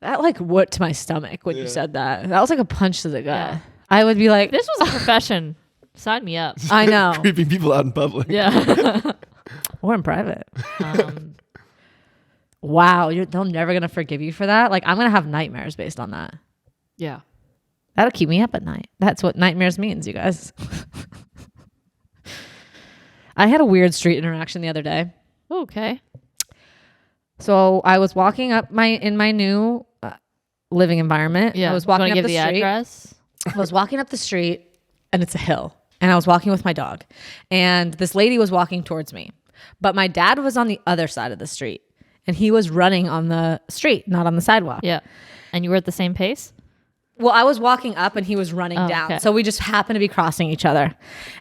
That like went to my stomach when you Yeah. said that. That was like a punch to the gut. Yeah. I would be like, This was a profession. Sign me up. I know. Creeping people out in public. Yeah. or in private. um, Wow, they're never gonna forgive you for that. Like I'm gonna have nightmares based on that. yeah. That'll keep me up at night. That's what nightmares means, you guys. I had a weird street interaction the other day. Okay. So I was walking up in my new living environment. Yeah. I was walking Wanna up give the the street. address. I was walking up the street, and it's a hill. And I was walking with my dog, and this lady was walking towards me, but my dad was on the other side of the street, and he was running on the street, not on the sidewalk. Yeah. And you were at the same pace? Well, I was walking up and he was running down. okay. So we just happened to be crossing each other.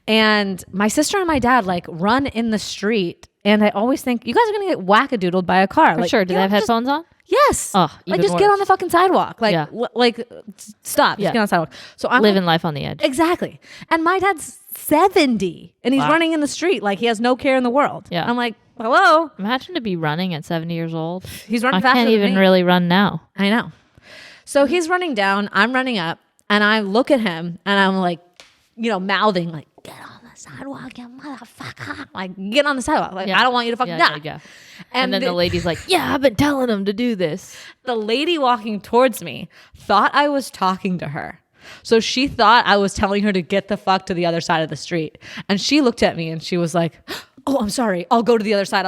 And my sister and my dad like run in the street. And I always think, you guys are going to get wackadoodled by a car. For Like, sure. Do you they have know, just- headphones on? Yes. Oh, like even just get worse. on the fucking sidewalk. Like, Yeah. stop. Just Yeah. get on the sidewalk. So I'm Living life on the edge. exactly. And my dad's 70 and he's Wow. running in the street like he has no care in the world. Yeah. I'm like, hello. Imagine to be running at 70 years old. He's running I faster can't than even me. really run now. I know. So he's running down, I'm running up, and I look at him and I'm like, mouthing like, get on the sidewalk, you motherfucker. Like, get on the sidewalk. Like, Yeah. I don't want you to fucking die. Yeah. And then the lady's like, yeah, I've been telling him to do this. The lady walking towards me thought I was talking to her. So she thought I was telling her to get the fuck to the other side of the street. And she looked at me and she was like, oh, I'm sorry. I'll go to the other side.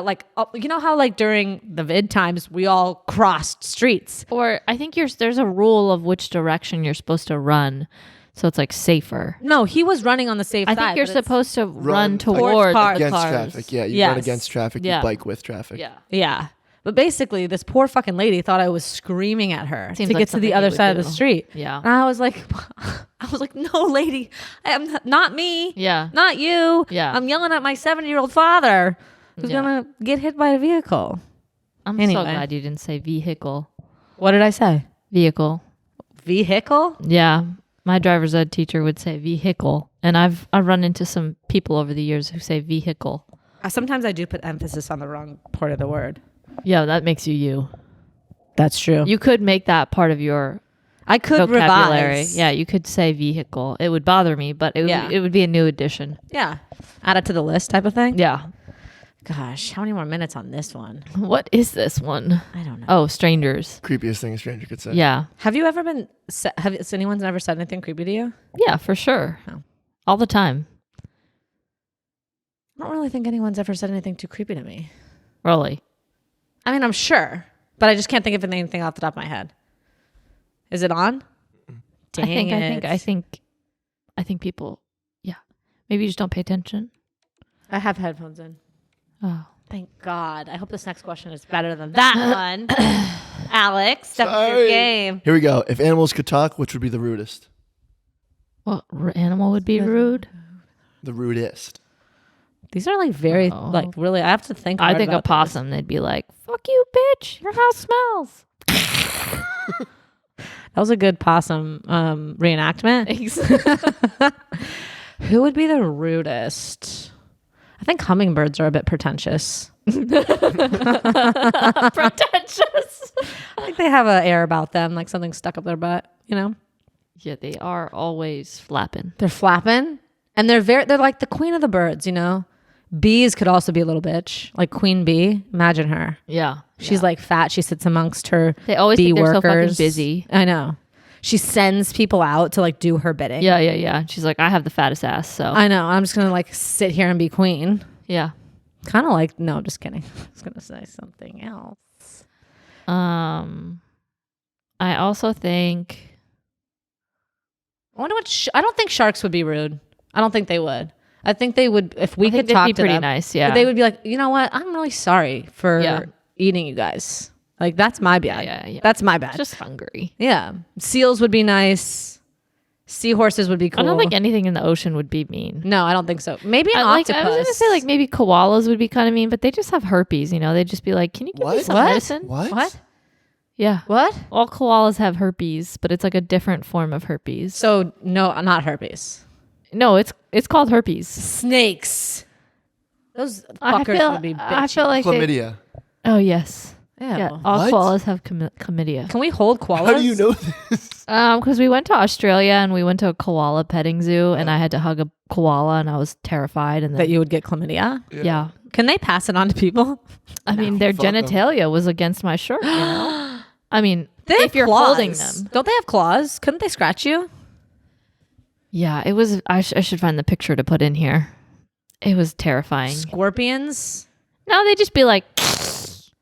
You know how like during the vid times, we all crossed streets. Or I think there's a rule of which direction you're supposed to run. So it's like safer. No, he was running on the safe I side. think you're but it's- supposed to run towards toward cars. the Against cars. traffic. Yeah, you Yes. run against traffic, Yeah. you bike with traffic. Yeah. Yeah. But basically, this poor fucking lady thought I was screaming at her Seems to like get to something the other you would side of the do. street. Yeah. And I was like, no, lady, not me. Yeah. Not you. Yeah. I'm yelling at my 70-year-old father who's Yeah. going to get hit by a vehicle. I'm Anyway. so glad you didn't say vehicle. What did I say? Vehicle. Vehicle? Yeah. My driver's ed teacher would say vehicle. And I've run into some people over the years who say vehicle. Sometimes I do put emphasis on the wrong part of the word. Yeah, that makes you. That's true. You could make that part of your I could vocabulary. revise. Yeah, you could say vehicle. It would bother me, but it would be a new addition. Yeah. Add it to the list type of thing. Yeah. Gosh, how many more minutes on this one? What is this one? I don't know. Oh, strangers. Creepiest thing a stranger could say. Yeah. Have you ever been, has anyone ever said anything creepy to you? Yeah, for sure. Oh. All the time. I don't really think anyone's ever said anything too creepy to me. Really. I mean, I'm sure, but I just can't think of anything off the top of my head. Is it on? Dang I think people, yeah. Maybe you just don't pay attention. I have headphones in. Oh. Thank God. I hope this next question is better than that one. Alex, step up your Sorry. game. Here we go. If animals could talk, which would be the rudest? What animal would be rude? The rudest. These are like very, Oh. like really, I have to think I hard think a about this. possum, they'd be like, fuck you, bitch. Your house smells. That was a good possum reenactment. Who would be the rudest? I think hummingbirds are a bit pretentious. Pretentious. I think they have an air about them, like something stuck up their butt, you know? Yeah, they are always flapping. They're flapping and they're like the queen of the birds, you know? Bees could also be a little bitch, like Queen Bee. Imagine her. Yeah. She's like fat. She sits amongst her They always bee think they're workers. so fucking busy. I know. She sends people out to like do her bidding. Yeah. She's like, I have the fattest ass, so. I know. I'm just going to like sit here and be queen. Yeah. Kind of like, no, I'm just kidding. I was going to say something else. I also think. I wonder what, I don't think sharks would be rude. I don't think they would. I think they would, if we I think could they'd talk be to pretty them, nice, yeah. they would be like, you know what? I'm really sorry for Yeah. eating you guys. Like, that's my bad. Yeah. That's my bad. Just hungry. Yeah. Seals would be nice. Seahorses would be cool. I don't think anything in the ocean would be mean. No, I don't think so. Maybe an I octopus. was gonna say like maybe koalas would be kind of mean, but they just have herpes. You know, they'd just be like, "Can you give me What? some What? medicine?" What? What? Yeah, What? all koalas have herpes, but it's like a different form of herpes. So, no, not herpes. No, it's called herpes. Snakes. Those I fuckers would be bitchy. I feel like Chlamydia. oh yes, Ew. yeah. All What? koalas have chlamydia. Can we hold koalas? How do you know this? Because we went to Australia and we went to a koala petting zoo, and I had to hug a koala, and I was terrified. And then, That you would get chlamydia? yeah. Can they pass it on to people? I mean, their Fuck 'em. genitalia was against my shirt. You know, I mean, They have if you're claws. holding them, Don't they have claws? Couldn't they scratch you? yeah, it was. I should find the picture to put in here. It was terrifying. Scorpions? No, they just be like,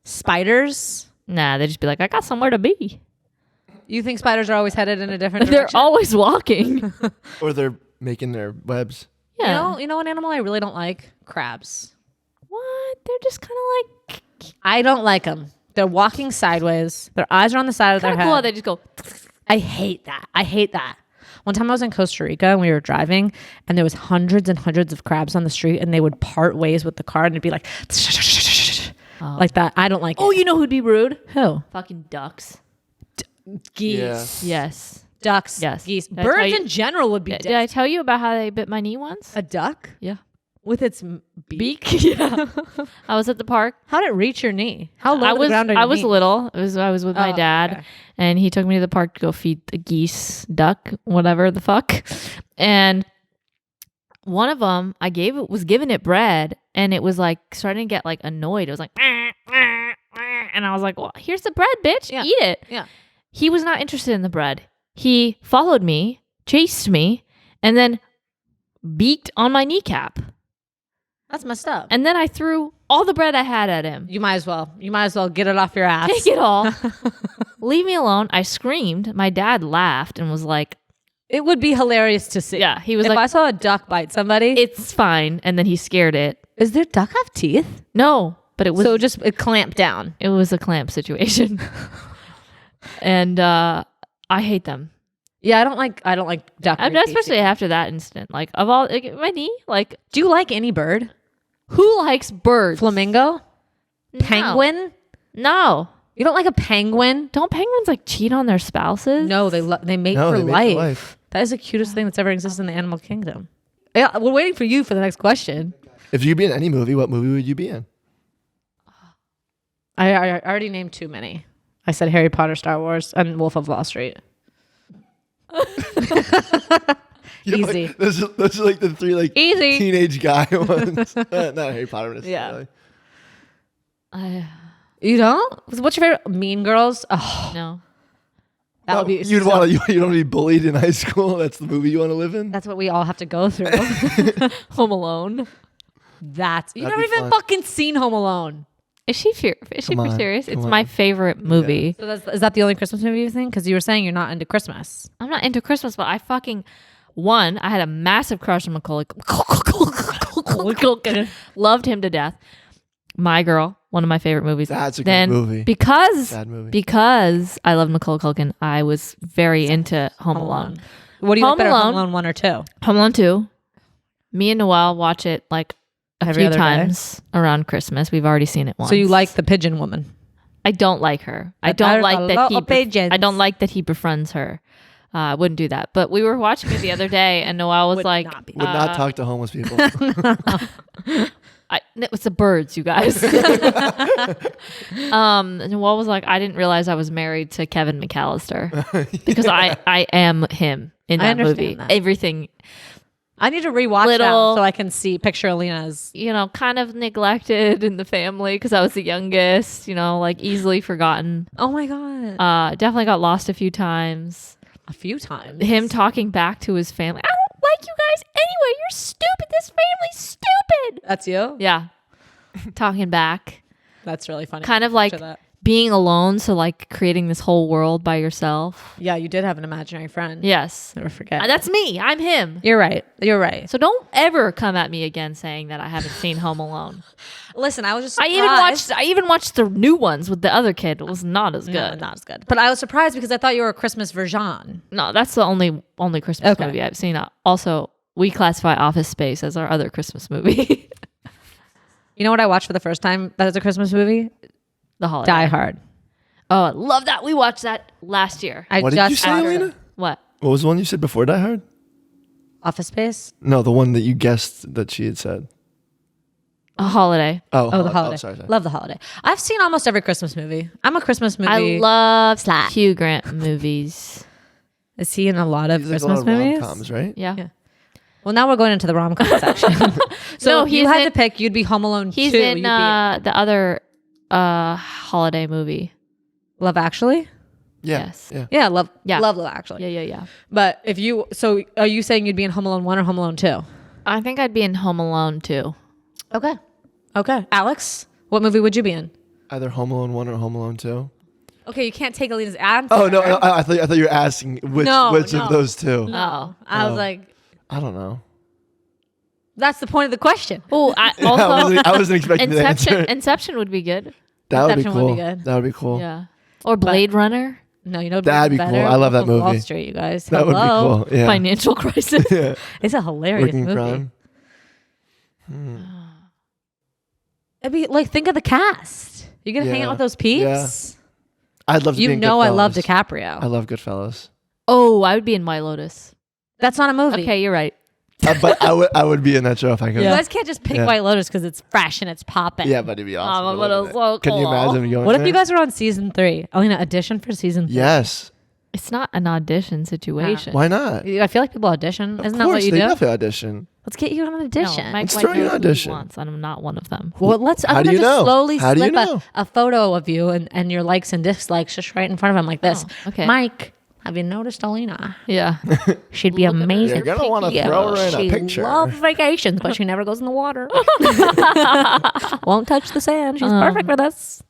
Spiders? nah. They just be like, I got somewhere to be. You think spiders are always headed in a different They're direction? always walking. Or they're making their webs. Yeah. You know what animal I really don't like? Crabs. What? They're just kind of like I don't like them. They're walking sideways. Their eyes are on the side of their kind of head. cool. They just go. I hate that. I hate that. One time I was in Costa Rica and we were driving and there was hundreds and hundreds of crabs on the street and they would part ways with the car and it'd be like, like that. I don't like Oh, it. you know who'd be rude? Who? Fucking ducks. Geese. Yes. Ducks. Yes. Geese. Did I tell Birds you- in general would be Did I tell you about how they bit my knee once? a duck Yeah. with its beak. Yeah. I was at the park. How did it reach your knee? How low I to was the ground are your I was knees? little. I was with my Oh, dad, okay. and he took me to the park to go feed the geese, duck, whatever the fuck. And one of them, was giving it bread, and it was like starting to get like annoyed. It was like, and I was like, well, here's the bread, bitch. Yeah. Eat it. Yeah. He was not interested in the bread. He followed me, chased me, and then beaked on my kneecap. That's messed up. And then I threw all the bread I had at him. You might as well. You might as well get it off your ass. Take it all. Leave me alone. I screamed. My dad laughed and was like, It would be hilarious to see. yeah, he was if like, I saw a duck bite somebody. it's fine. And then he scared it. Is their duck have teeth? No, but it was It clamped down. it was a clamp situation. And I hate them. Yeah, I don't like duck. I mean, especially after that incident. Like of all like, my knee, like Do you like any bird? who likes birds? Flamingo? No. Penguin? No. You don't like a penguin? Don't penguins like cheat on their spouses? No, they mate No, for they mate for life. life. That is the cutest thing that's ever existed in the animal kingdom. Yeah, we're waiting for you for the next question. If you'd be in any movie, what movie would you be in? I already named too many. I said Harry Potter, Star Wars, and Wolf of Wall Street. You know, Easy. like, those are like the three like Easy. teenage guy ones. Not Harry Potter necessarily. You don't? What's your favorite? Mean Girls? Oh, No. that would be. You'd so- want to you don't want to be bullied in high school. That's the movie you want to live in. That's what we all have to go through. Home Alone. You've That'd never be even fun. fucking seen Home Alone. Is she for Come on, serious? come It's on. my favorite movie. So is that the only Christmas movie you think? Because you were saying you're not into Christmas. I'm not into Christmas, but I had a massive crush on Macaulay. Loved him to death. My Girl, one of my favorite movies. That's a then good movie. Because Sad movie. because I love Macaulay Culkin, I was very into Home Alone. What do you like Home better, Alone. Home Alone 1 or 2? Home Alone 2. Me and Noelle watch it like a Every few other day? times around Christmas. We've already seen it once. So you like the pigeon woman? I don't like her. I But don't there's like a that lot he. of pigeons. I don't like that he befriends her. I wouldn't do that. But we were watching it the other day, and Noelle was Would like, not be. Would not talk to homeless people. "It was the birds, you guys." Noelle was like, "I didn't realize I was married to Kevin McAllister because I am him in I that understand movie. that. Everything, I need to rewatch that Little- so I can picture Aleena's. kind of neglected in the family because I was the youngest. Like easily forgotten. Oh my god, Definitely got lost a few times. a few times. Him talking back to his family. I don't like you guys anyway. You're stupid. This family's stupid. That's you. Yeah. Talking back. That's really funny. Kind of like Picture that. being alone. So like creating this whole world by yourself. Yeah, you did have an imaginary friend. Yes. Never forget. That's me. I'm him. You're right. You're right. So don't ever come at me again saying that I haven't seen Home Alone. Listen, I was just I surprised. even watched the new ones with the other kid. It was not as good. No, not as good. But I was surprised because I thought you were a Christmas version. No, that's the only Christmas Okay. movie I've seen. Also, we classify Office Space as our other Christmas movie. You know what I watched for the first time that is a Christmas movie? The Holiday. Die Hard. Oh, I love that. We watched that last year. What did you say, watched Aleena? What? What was the one you said before Die Hard? Office Space. No, the one that you guessed that she had said. A Holiday. Oh, Oh, the Holiday. sorry. Love the Holiday. I've seen almost every Christmas movie. I'm a Christmas movie. I love Hugh Grant movies. Is he in a lot of He's like a Christmas lot of movies? rom-coms, right? Yeah. Yeah. Well, now we're going into the rom-com section. So No, if you he's had in- to pick, you'd be Home Alone 2. He's You'd in be the other holiday movie. Love Actually. Yeah. Yes. Yeah. Yeah, love Yeah. Love Actually. Yeah. But if you, so are you saying you'd be in Home Alone 1 or Home Alone 2? I think I'd be in Home Alone too. Okay. Alex, what movie would you be in? Either Home Alone 1 or Home Alone 2. Okay, you can't take Aleena's answer. Oh, no. I thought you were asking which No. of those two. No. I was Oh. like, I don't know. that's the point of the question. Oh, also I wasn't expecting the answer. Inception would be good. That would be Inception would cool. be good. That would be cool. Yeah. Or Blade Runner. No, you know That'd be better? cool. I love that Wolf of Wall movie. Street, you guys. That would Hello? be cool. Yeah. Financial Crisis. Yeah. It's a hilarious Working movie. crime. It'd be like, think of the cast. You gonna hang out with those peeps? Yeah. I'd love to be in I love Goodfellas. DiCaprio. I love Goodfellas. Oh, I would be in White Lotus. That's not a movie. Okay, you're right. But I would be in that show if I could. You guys can't just pick White Lotus because it's fresh and it's popping. Yeah, but it'd be awesome. but it was so Can you cool. imagine going What if there? you guys were on season 3? Aleena, audition for season 3. Yes. It's not an audition situation. Why not? I feel like people audition. Isn't Of that what course, you they do? definitely audition. Let's get you on an audition. No, Mike Let's White throw you an knows who he audition. wants, and I'm not one of them. Well, How I'm do gonna you just know? slowly How do you slip know? a photo of you and your likes and dislikes just right in front of him like this. Oh, okay. Mike, have you noticed Aleena? Yeah. She'd be Look at her. amazing. You're gonna want to throw her in a She picture. loves vacations, but she never goes in the water. Won't touch the sand. She's perfect for this.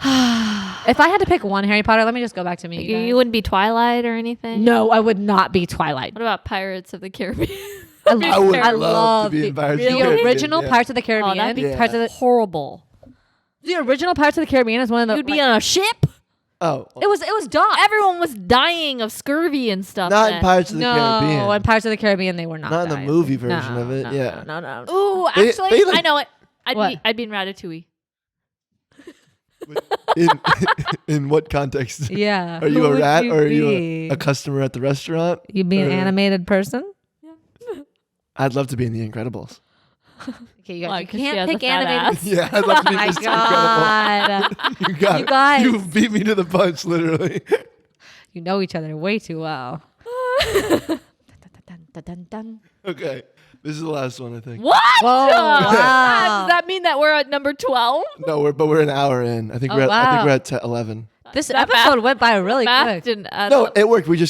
If I had to pick one Harry Potter, let me just go back to me. You wouldn't be Twilight or anything? No, I would not be Twilight. What about Pirates of the Caribbean? I would I love love to be in Pirates of the the Caribbean. original yeah. Pirates of the Oh, Caribbean. that'd be Pirates of the, horrible. the original Pirates of the Caribbean is one of the. You'd be on a ship. Oh, It was dark. Everyone was dying of scurvy and stuff. not then. in Pirates of the Caribbean. No, in Pirates of the Caribbean they were not. Not in the dying. movie version No, of it. no, Yeah. No. Ooh, They- actually, they, like- I know it. What? I'd be in Ratatouille. In what context? Yeah. Are you Who a would rat or are you be? a customer at the restaurant? You be an or- animated person? I'd love to be in The Incredibles. Okay, you, Why, you 'cause she can't has a pick fat animated. ass? Yeah, I'd love to be My Mr. Incredible. God. You got You it. guys. You beat me to the punch, literally. You know each other way too well. Dun, dun, dun, dun. Okay, this is the last one, I think. What? Whoa, wow. Does that mean that we're at number 12? No, we're an hour in. I think Oh, we're at, I wow. think we're at 11. This That episode math- went by really Math quick. didn't add No, up. it worked. We had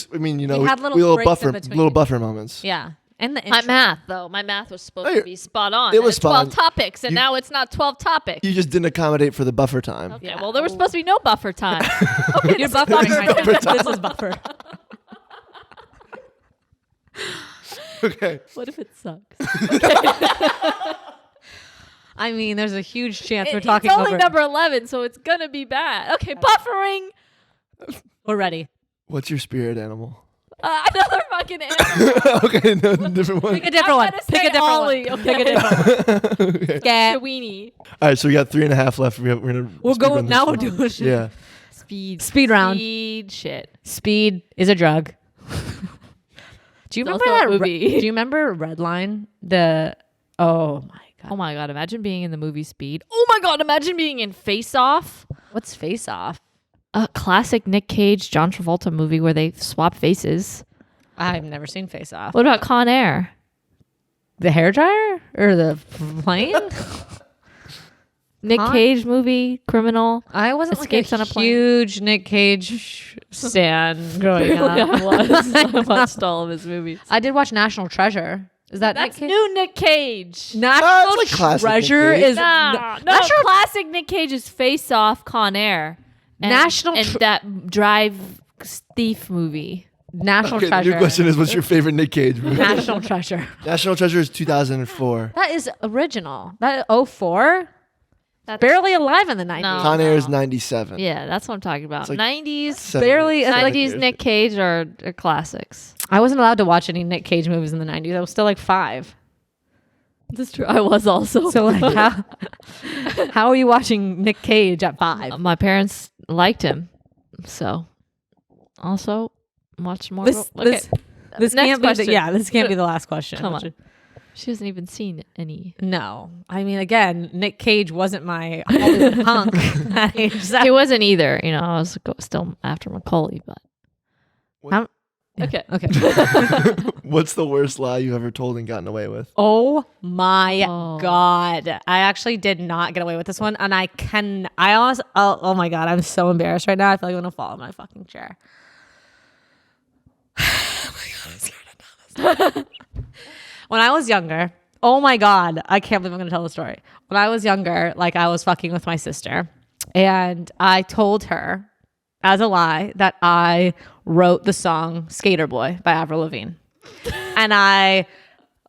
little breaks in between. little buffer moments. Yeah. And the My intro. math, though. My math was supposed No, to be spot on. it was It's 12 fun. topics, and You- now it's not 12 topics. You just didn't accommodate for the buffer time. Okay, Yeah. well, there was supposed to be no buffer time. You're buffering right now. This is buffer. Okay. What if it sucks? I mean, there's a huge chance we're talking it's only over. number 11, so it's going to be bad. Okay, buffering. We're ready. What's your spirit animal? Another fucking animal. Okay, no, different one. Pick a different one. gonna Pick say a different Ollie, one. okay. Pick a different one. Okay. Yeah. Weenie. All right, so we got 3.5 left. We're gonna. We're speed run going this now. We're one. doing shit. Yeah. Speed round. Speed shit. Speed is a drug. Do you It's remember also a that movie. Do you remember Redline? Oh my god. Oh my god, imagine being in the movie Speed. Oh my god, imagine being in Face Off. What's Face Off? A classic Nick Cage, John Travolta movie where they swap faces. I've never seen Face Off. What about Con Air? The hairdryer or the plane? Nick Con- Cage movie, Criminal. I wasn't Escapes like on a a plane. huge Nick Cage stan growing up. I watched all of his movies. I did watch National Treasure. Is that That's Nick Cage? new Nick Cage. National like classic Nick Treasure Cage. is No, National classic Nick Cage is Face Off, Con Air. And, National and that Drive thief movie. National Okay, the Treasure. new question is, what's your favorite Nick Cage movie? National Treasure. National Treasure is 2004. That is original. That 04? That's Barely alive in the 90s. No. Con Air is 97. Yeah, that's what I'm talking about. like 90s. 7 barely- years. 90s years. Nick Cage are classics. I wasn't allowed to watch any Nick Cage movies in the 90s. I was still like 5. That's true. I was also. So like how are you watching Nick Cage at 5? My parents liked him. So also watch more. This Okay. this Next can't be question. this can't be the last question. Come on. She hasn't even seen any. No. I mean again, Nick Cage wasn't my Hollywood hunk at age 7. He wasn't either. You know, I was still after Macaulay, but. What- Okay. Okay. What's the worst lie you've ever told and gotten away with? Oh my Oh. god. I actually did not get away with this one and I honestly oh my god, I'm so embarrassed right now. I feel like I'm going to fall in my fucking chair. Oh my god, I'm scared to tell this. When I was younger, oh my god, I can't believe I'm going to tell the story. When I was younger, like I was fucking with my sister and I told her as a lie that I wrote the song Skater Boy by Avril Lavigne. And I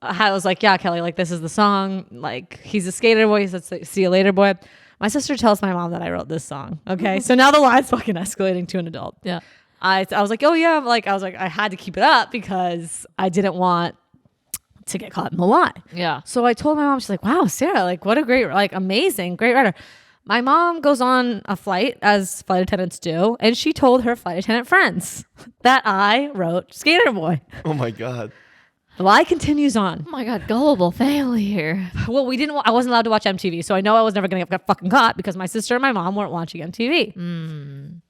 was like, yeah, Kelly, like this is the song. Like he's a skater boy. He said, see you later, boy. My sister tells my mom that I wrote this song. Okay. So now the lie's fucking escalating to an adult. Yeah. I was like, oh yeah. I had to keep it up because I didn't want to get caught in the lie. Yeah. So I told my mom, she's like, wow, Sarah, like what a great, like amazing, great writer. My mom goes on a flight, as flight attendants do, and she told her flight attendant friends that I wrote Skater Boy. Oh my God. The lie continues on. Oh my God, gullible family here. Well, I wasn't allowed to watch MTV, so I know I was never going to get fucking caught because my sister and my mom weren't watching MTV.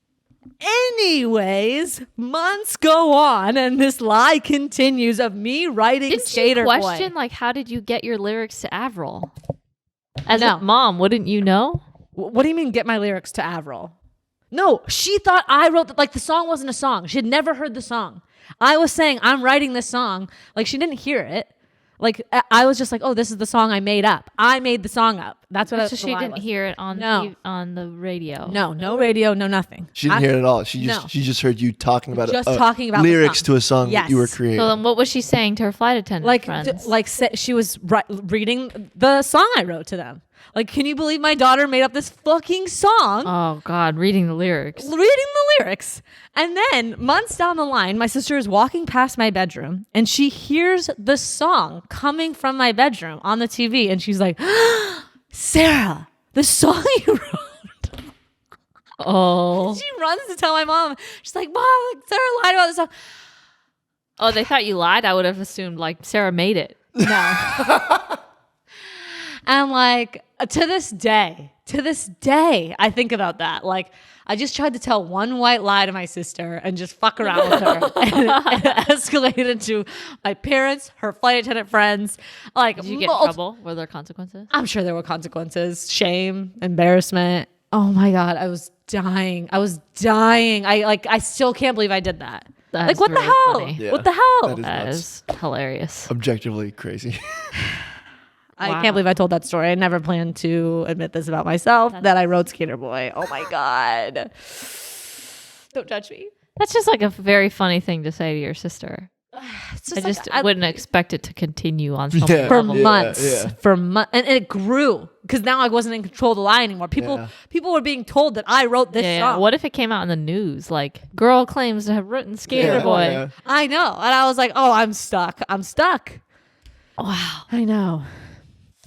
Anyways, months go on and this lie continues of me writing Skater Boy. Boy. Question, like, how did you get your lyrics to Avril? As No. a mom, wouldn't you know? What do you mean get my lyrics to Avril? No, she thought I wrote, like the song wasn't a song. She had never heard the song. I was saying, I'm writing this song. Like she didn't hear it. Like I was just like, oh, this is the song I made up. I made the song up. That's what So she didn't hear it on on the radio. No radio, no nothing. She didn't hear it at all. She just heard you talking about lyrics to a song that you were creating. So then what was she saying to her flight attendant friends? She was reading the song I wrote to them. Like, can you believe my daughter made up this fucking song? Oh God, reading the lyrics. And then months down the line, my sister is walking past my bedroom and she hears the song coming from my bedroom on the TV. And she's like, Sarah, the song you wrote. Oh. She runs to tell my mom. She's like, Mom, Sarah lied about this song. Oh, they thought you lied? I would have assumed like Sarah made it. No. And like to this day, I think about that. Like I just tried to tell one white lie to my sister and just fuck around with her. And it escalated to my parents, her flight attendant friends. Like, did you get in trouble? Were there consequences? I'm sure there were consequences. Shame, embarrassment. Oh my God, I was dying. I still can't believe I did that. Like, what the hell? Yeah, what the hell? That is hilarious. Objectively crazy. I can't believe I told that story. I never planned to admit this about myself, that I wrote Skater Boy. Oh my God. Don't judge me. That's just like a very funny thing to say to your sister. I wouldn't expect it to continue on some level. For months. For months. And it grew because now I wasn't in control of the lie anymore. People were being told that I wrote this song. What if it came out in the news? Like, girl claims to have written Skater Boy. Yeah. I know. And I was like, oh, I'm stuck. Wow. I know.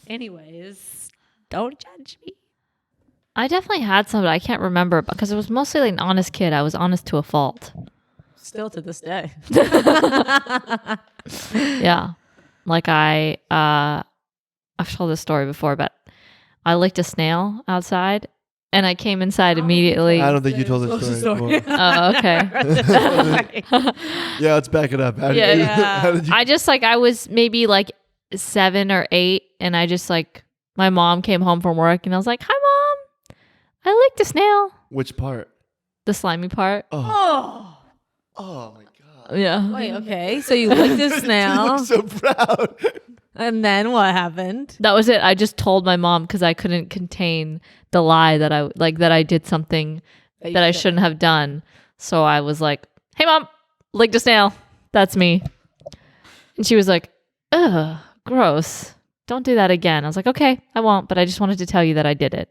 Anyways, don't judge me. I definitely had some, but I can't remember because it was mostly like an honest kid. I was honest to a fault. Still to this day. Yeah. Like I've told this story before, but I licked a snail outside and I came inside immediately. I don't think you told this story before. Oh, okay. Yeah, let's back it up. How did you? I just like, I was maybe like 7 or 8 and I just like, my mom came home from work and I was like, hi Mom, I licked a snail. Which part? The slimy part. Oh my God. Yeah. Wait, okay. So you licked a snail. You look so proud. And then what happened? That was it. I just told my mom because I couldn't contain the lie that I did something that I shouldn't have done. So I was like, hey Mom, licked a snail. That's me. And she was like, ugh, gross. Don't do that again. I was like, okay, I won't, but I just wanted to tell you that I did it.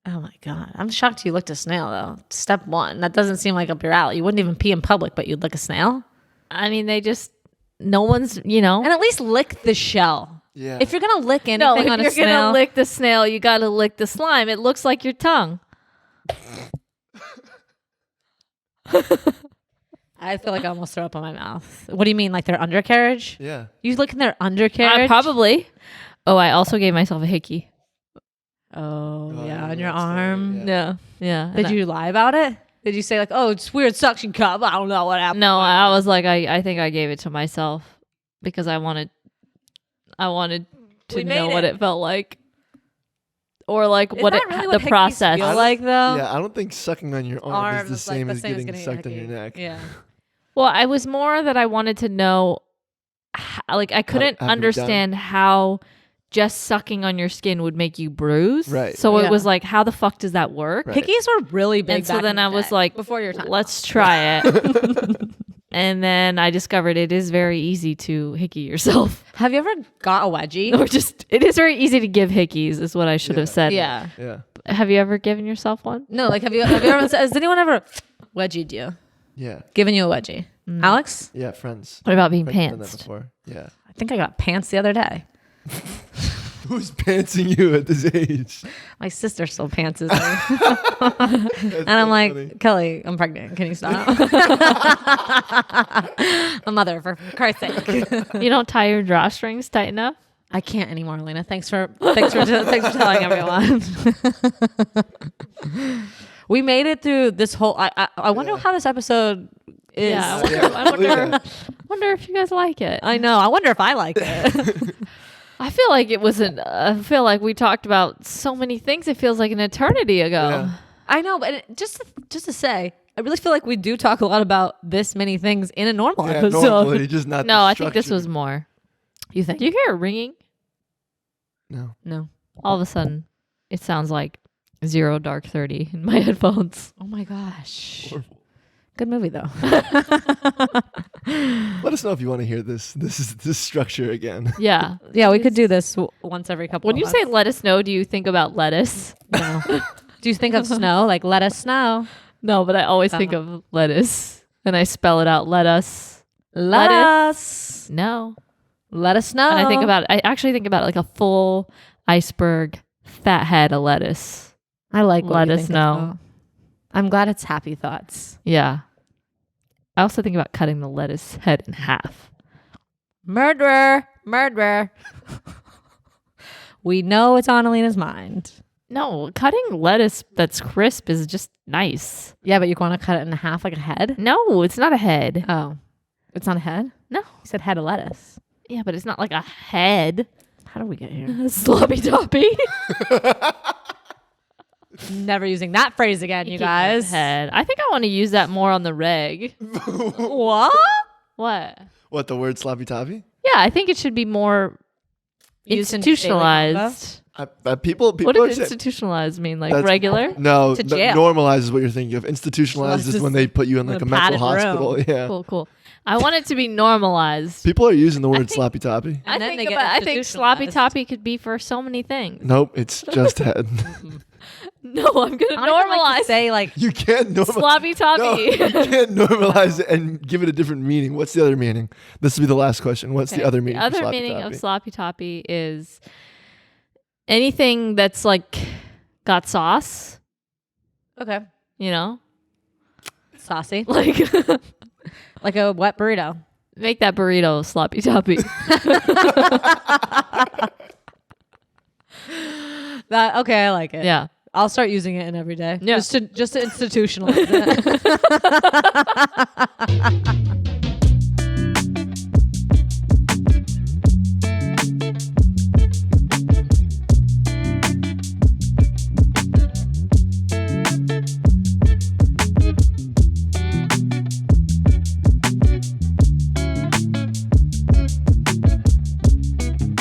Oh my God. I'm shocked you licked a snail though. Step 1. That doesn't seem like up your alley. You wouldn't even pee in public, but you'd lick a snail? I mean, no one's, And at least lick the shell. Yeah. If you're going to lick anything on a snail. If you're going to lick the snail, you got to lick the slime. It looks like your tongue. I feel like I almost threw up on my mouth. What do you mean? Like their undercarriage? Yeah. You licking their undercarriage? Probably. Oh, I also gave myself a hickey. Oh, yeah, on your arm. Yeah. Did you lie about it? Did you say like, oh, it's weird suction cup? I don't know what happened. No, I was like, I think I gave it to myself because I wanted to know what it felt like. Or like the process. Feel like though? Yeah, I don't think sucking on your arm is the same as getting sucked on your neck. Yeah. Well, I was more that I wanted to know, like I couldn't understand how just sucking on your skin would make you bruise. Right. So it was like, how the fuck does that work? Right. Hickeys were really big. And so then I was like, before your time. Let's try it. And then I discovered it is very easy to hickey yourself. Have you ever got a wedgie? Or it is very easy to give hickeys is what I should have said. Yeah. Yeah. Have you ever given yourself one? No, like have you ever has anyone ever wedgied you? Yeah. Given you a wedgie? Alex? Yeah, friends. What about being Friends have done that pantsed? before. Yeah. I think I got pants the other day. Who's pantsing you at this age? My sister still pantses me. And I'm like, funny. Kelly, I'm pregnant. Can you stop? A mother, for Christ's sake. You don't tie your drawstrings tight enough? I can't anymore, Aleena. Thanks for telling everyone. We made it through this whole. I wonder how this episode is. Yeah, Yeah. wonder if you guys like it. I know. I wonder if I like it. I feel like it wasn't. I feel like we talked about so many things. It feels like an eternity ago. Yeah. I know, but just to say, I really feel like we do talk a lot about this many things in a normal Yeah, episode. normally, just not. No, the I think this structure. was more. You think? Do you hear it ringing? No. No. All of a sudden, it sounds like 0 Dark 30 in my headphones. Oh my gosh. Horrible. Good movie though. Let us know if you want to hear this structure again. Yeah. Yeah, we could do this once every couple. When of you months. say let us know, do you think about lettuce? No. Do you think of snow? Like let us snow. No, but I always think of lettuce. And I spell it out. Let us. Let us. No. Let us know. And I actually think about it like a full iceberg fat head of lettuce. I like what Let you us think know. about. I'm glad it's happy thoughts. Yeah. I also think about cutting the lettuce head in half. Murderer. We know it's on Aleena's mind. No, cutting lettuce that's crisp is just nice. Yeah, but you want to cut it in half like a head? No, it's not a head. Oh. It's not a head? No. You said head of lettuce. Yeah, but it's not like a head. How do we get here? Sloppy toppy. Never using that phrase again, you guys. Head. I think I want to use that more on the reg. What? What? What, the word sloppy toppy? Yeah, I think it should be more Used in daily institutionalized. People What are does saying- institutionalized mean? Like That's- regular? No, To that jail. normalized is what you're thinking of. Institutionalized is Just when they put you in like in a a mental padded hospital. room. Yeah. Cool. I want it to be normalized. People are using the word think- sloppy toppy. And then they get I think sloppy institutionalized. toppy could be for so many things. Nope, it's just head. No, I'm gonna I don't even like normalize to say like You can't normalize. sloppy toppy. No, you can't normalize it and give it a different meaning. What's the other meaning? This will be the last question. What's the other meaning? The for other sloppy meaning toppy? of sloppy toppy is anything that's like got sauce, okay, you know? saucy, Like like a wet burrito. make that burrito sloppy toppy. That okay, I like it. Yeah. I'll start using it in every day. Yeah. Just to institutionalize it.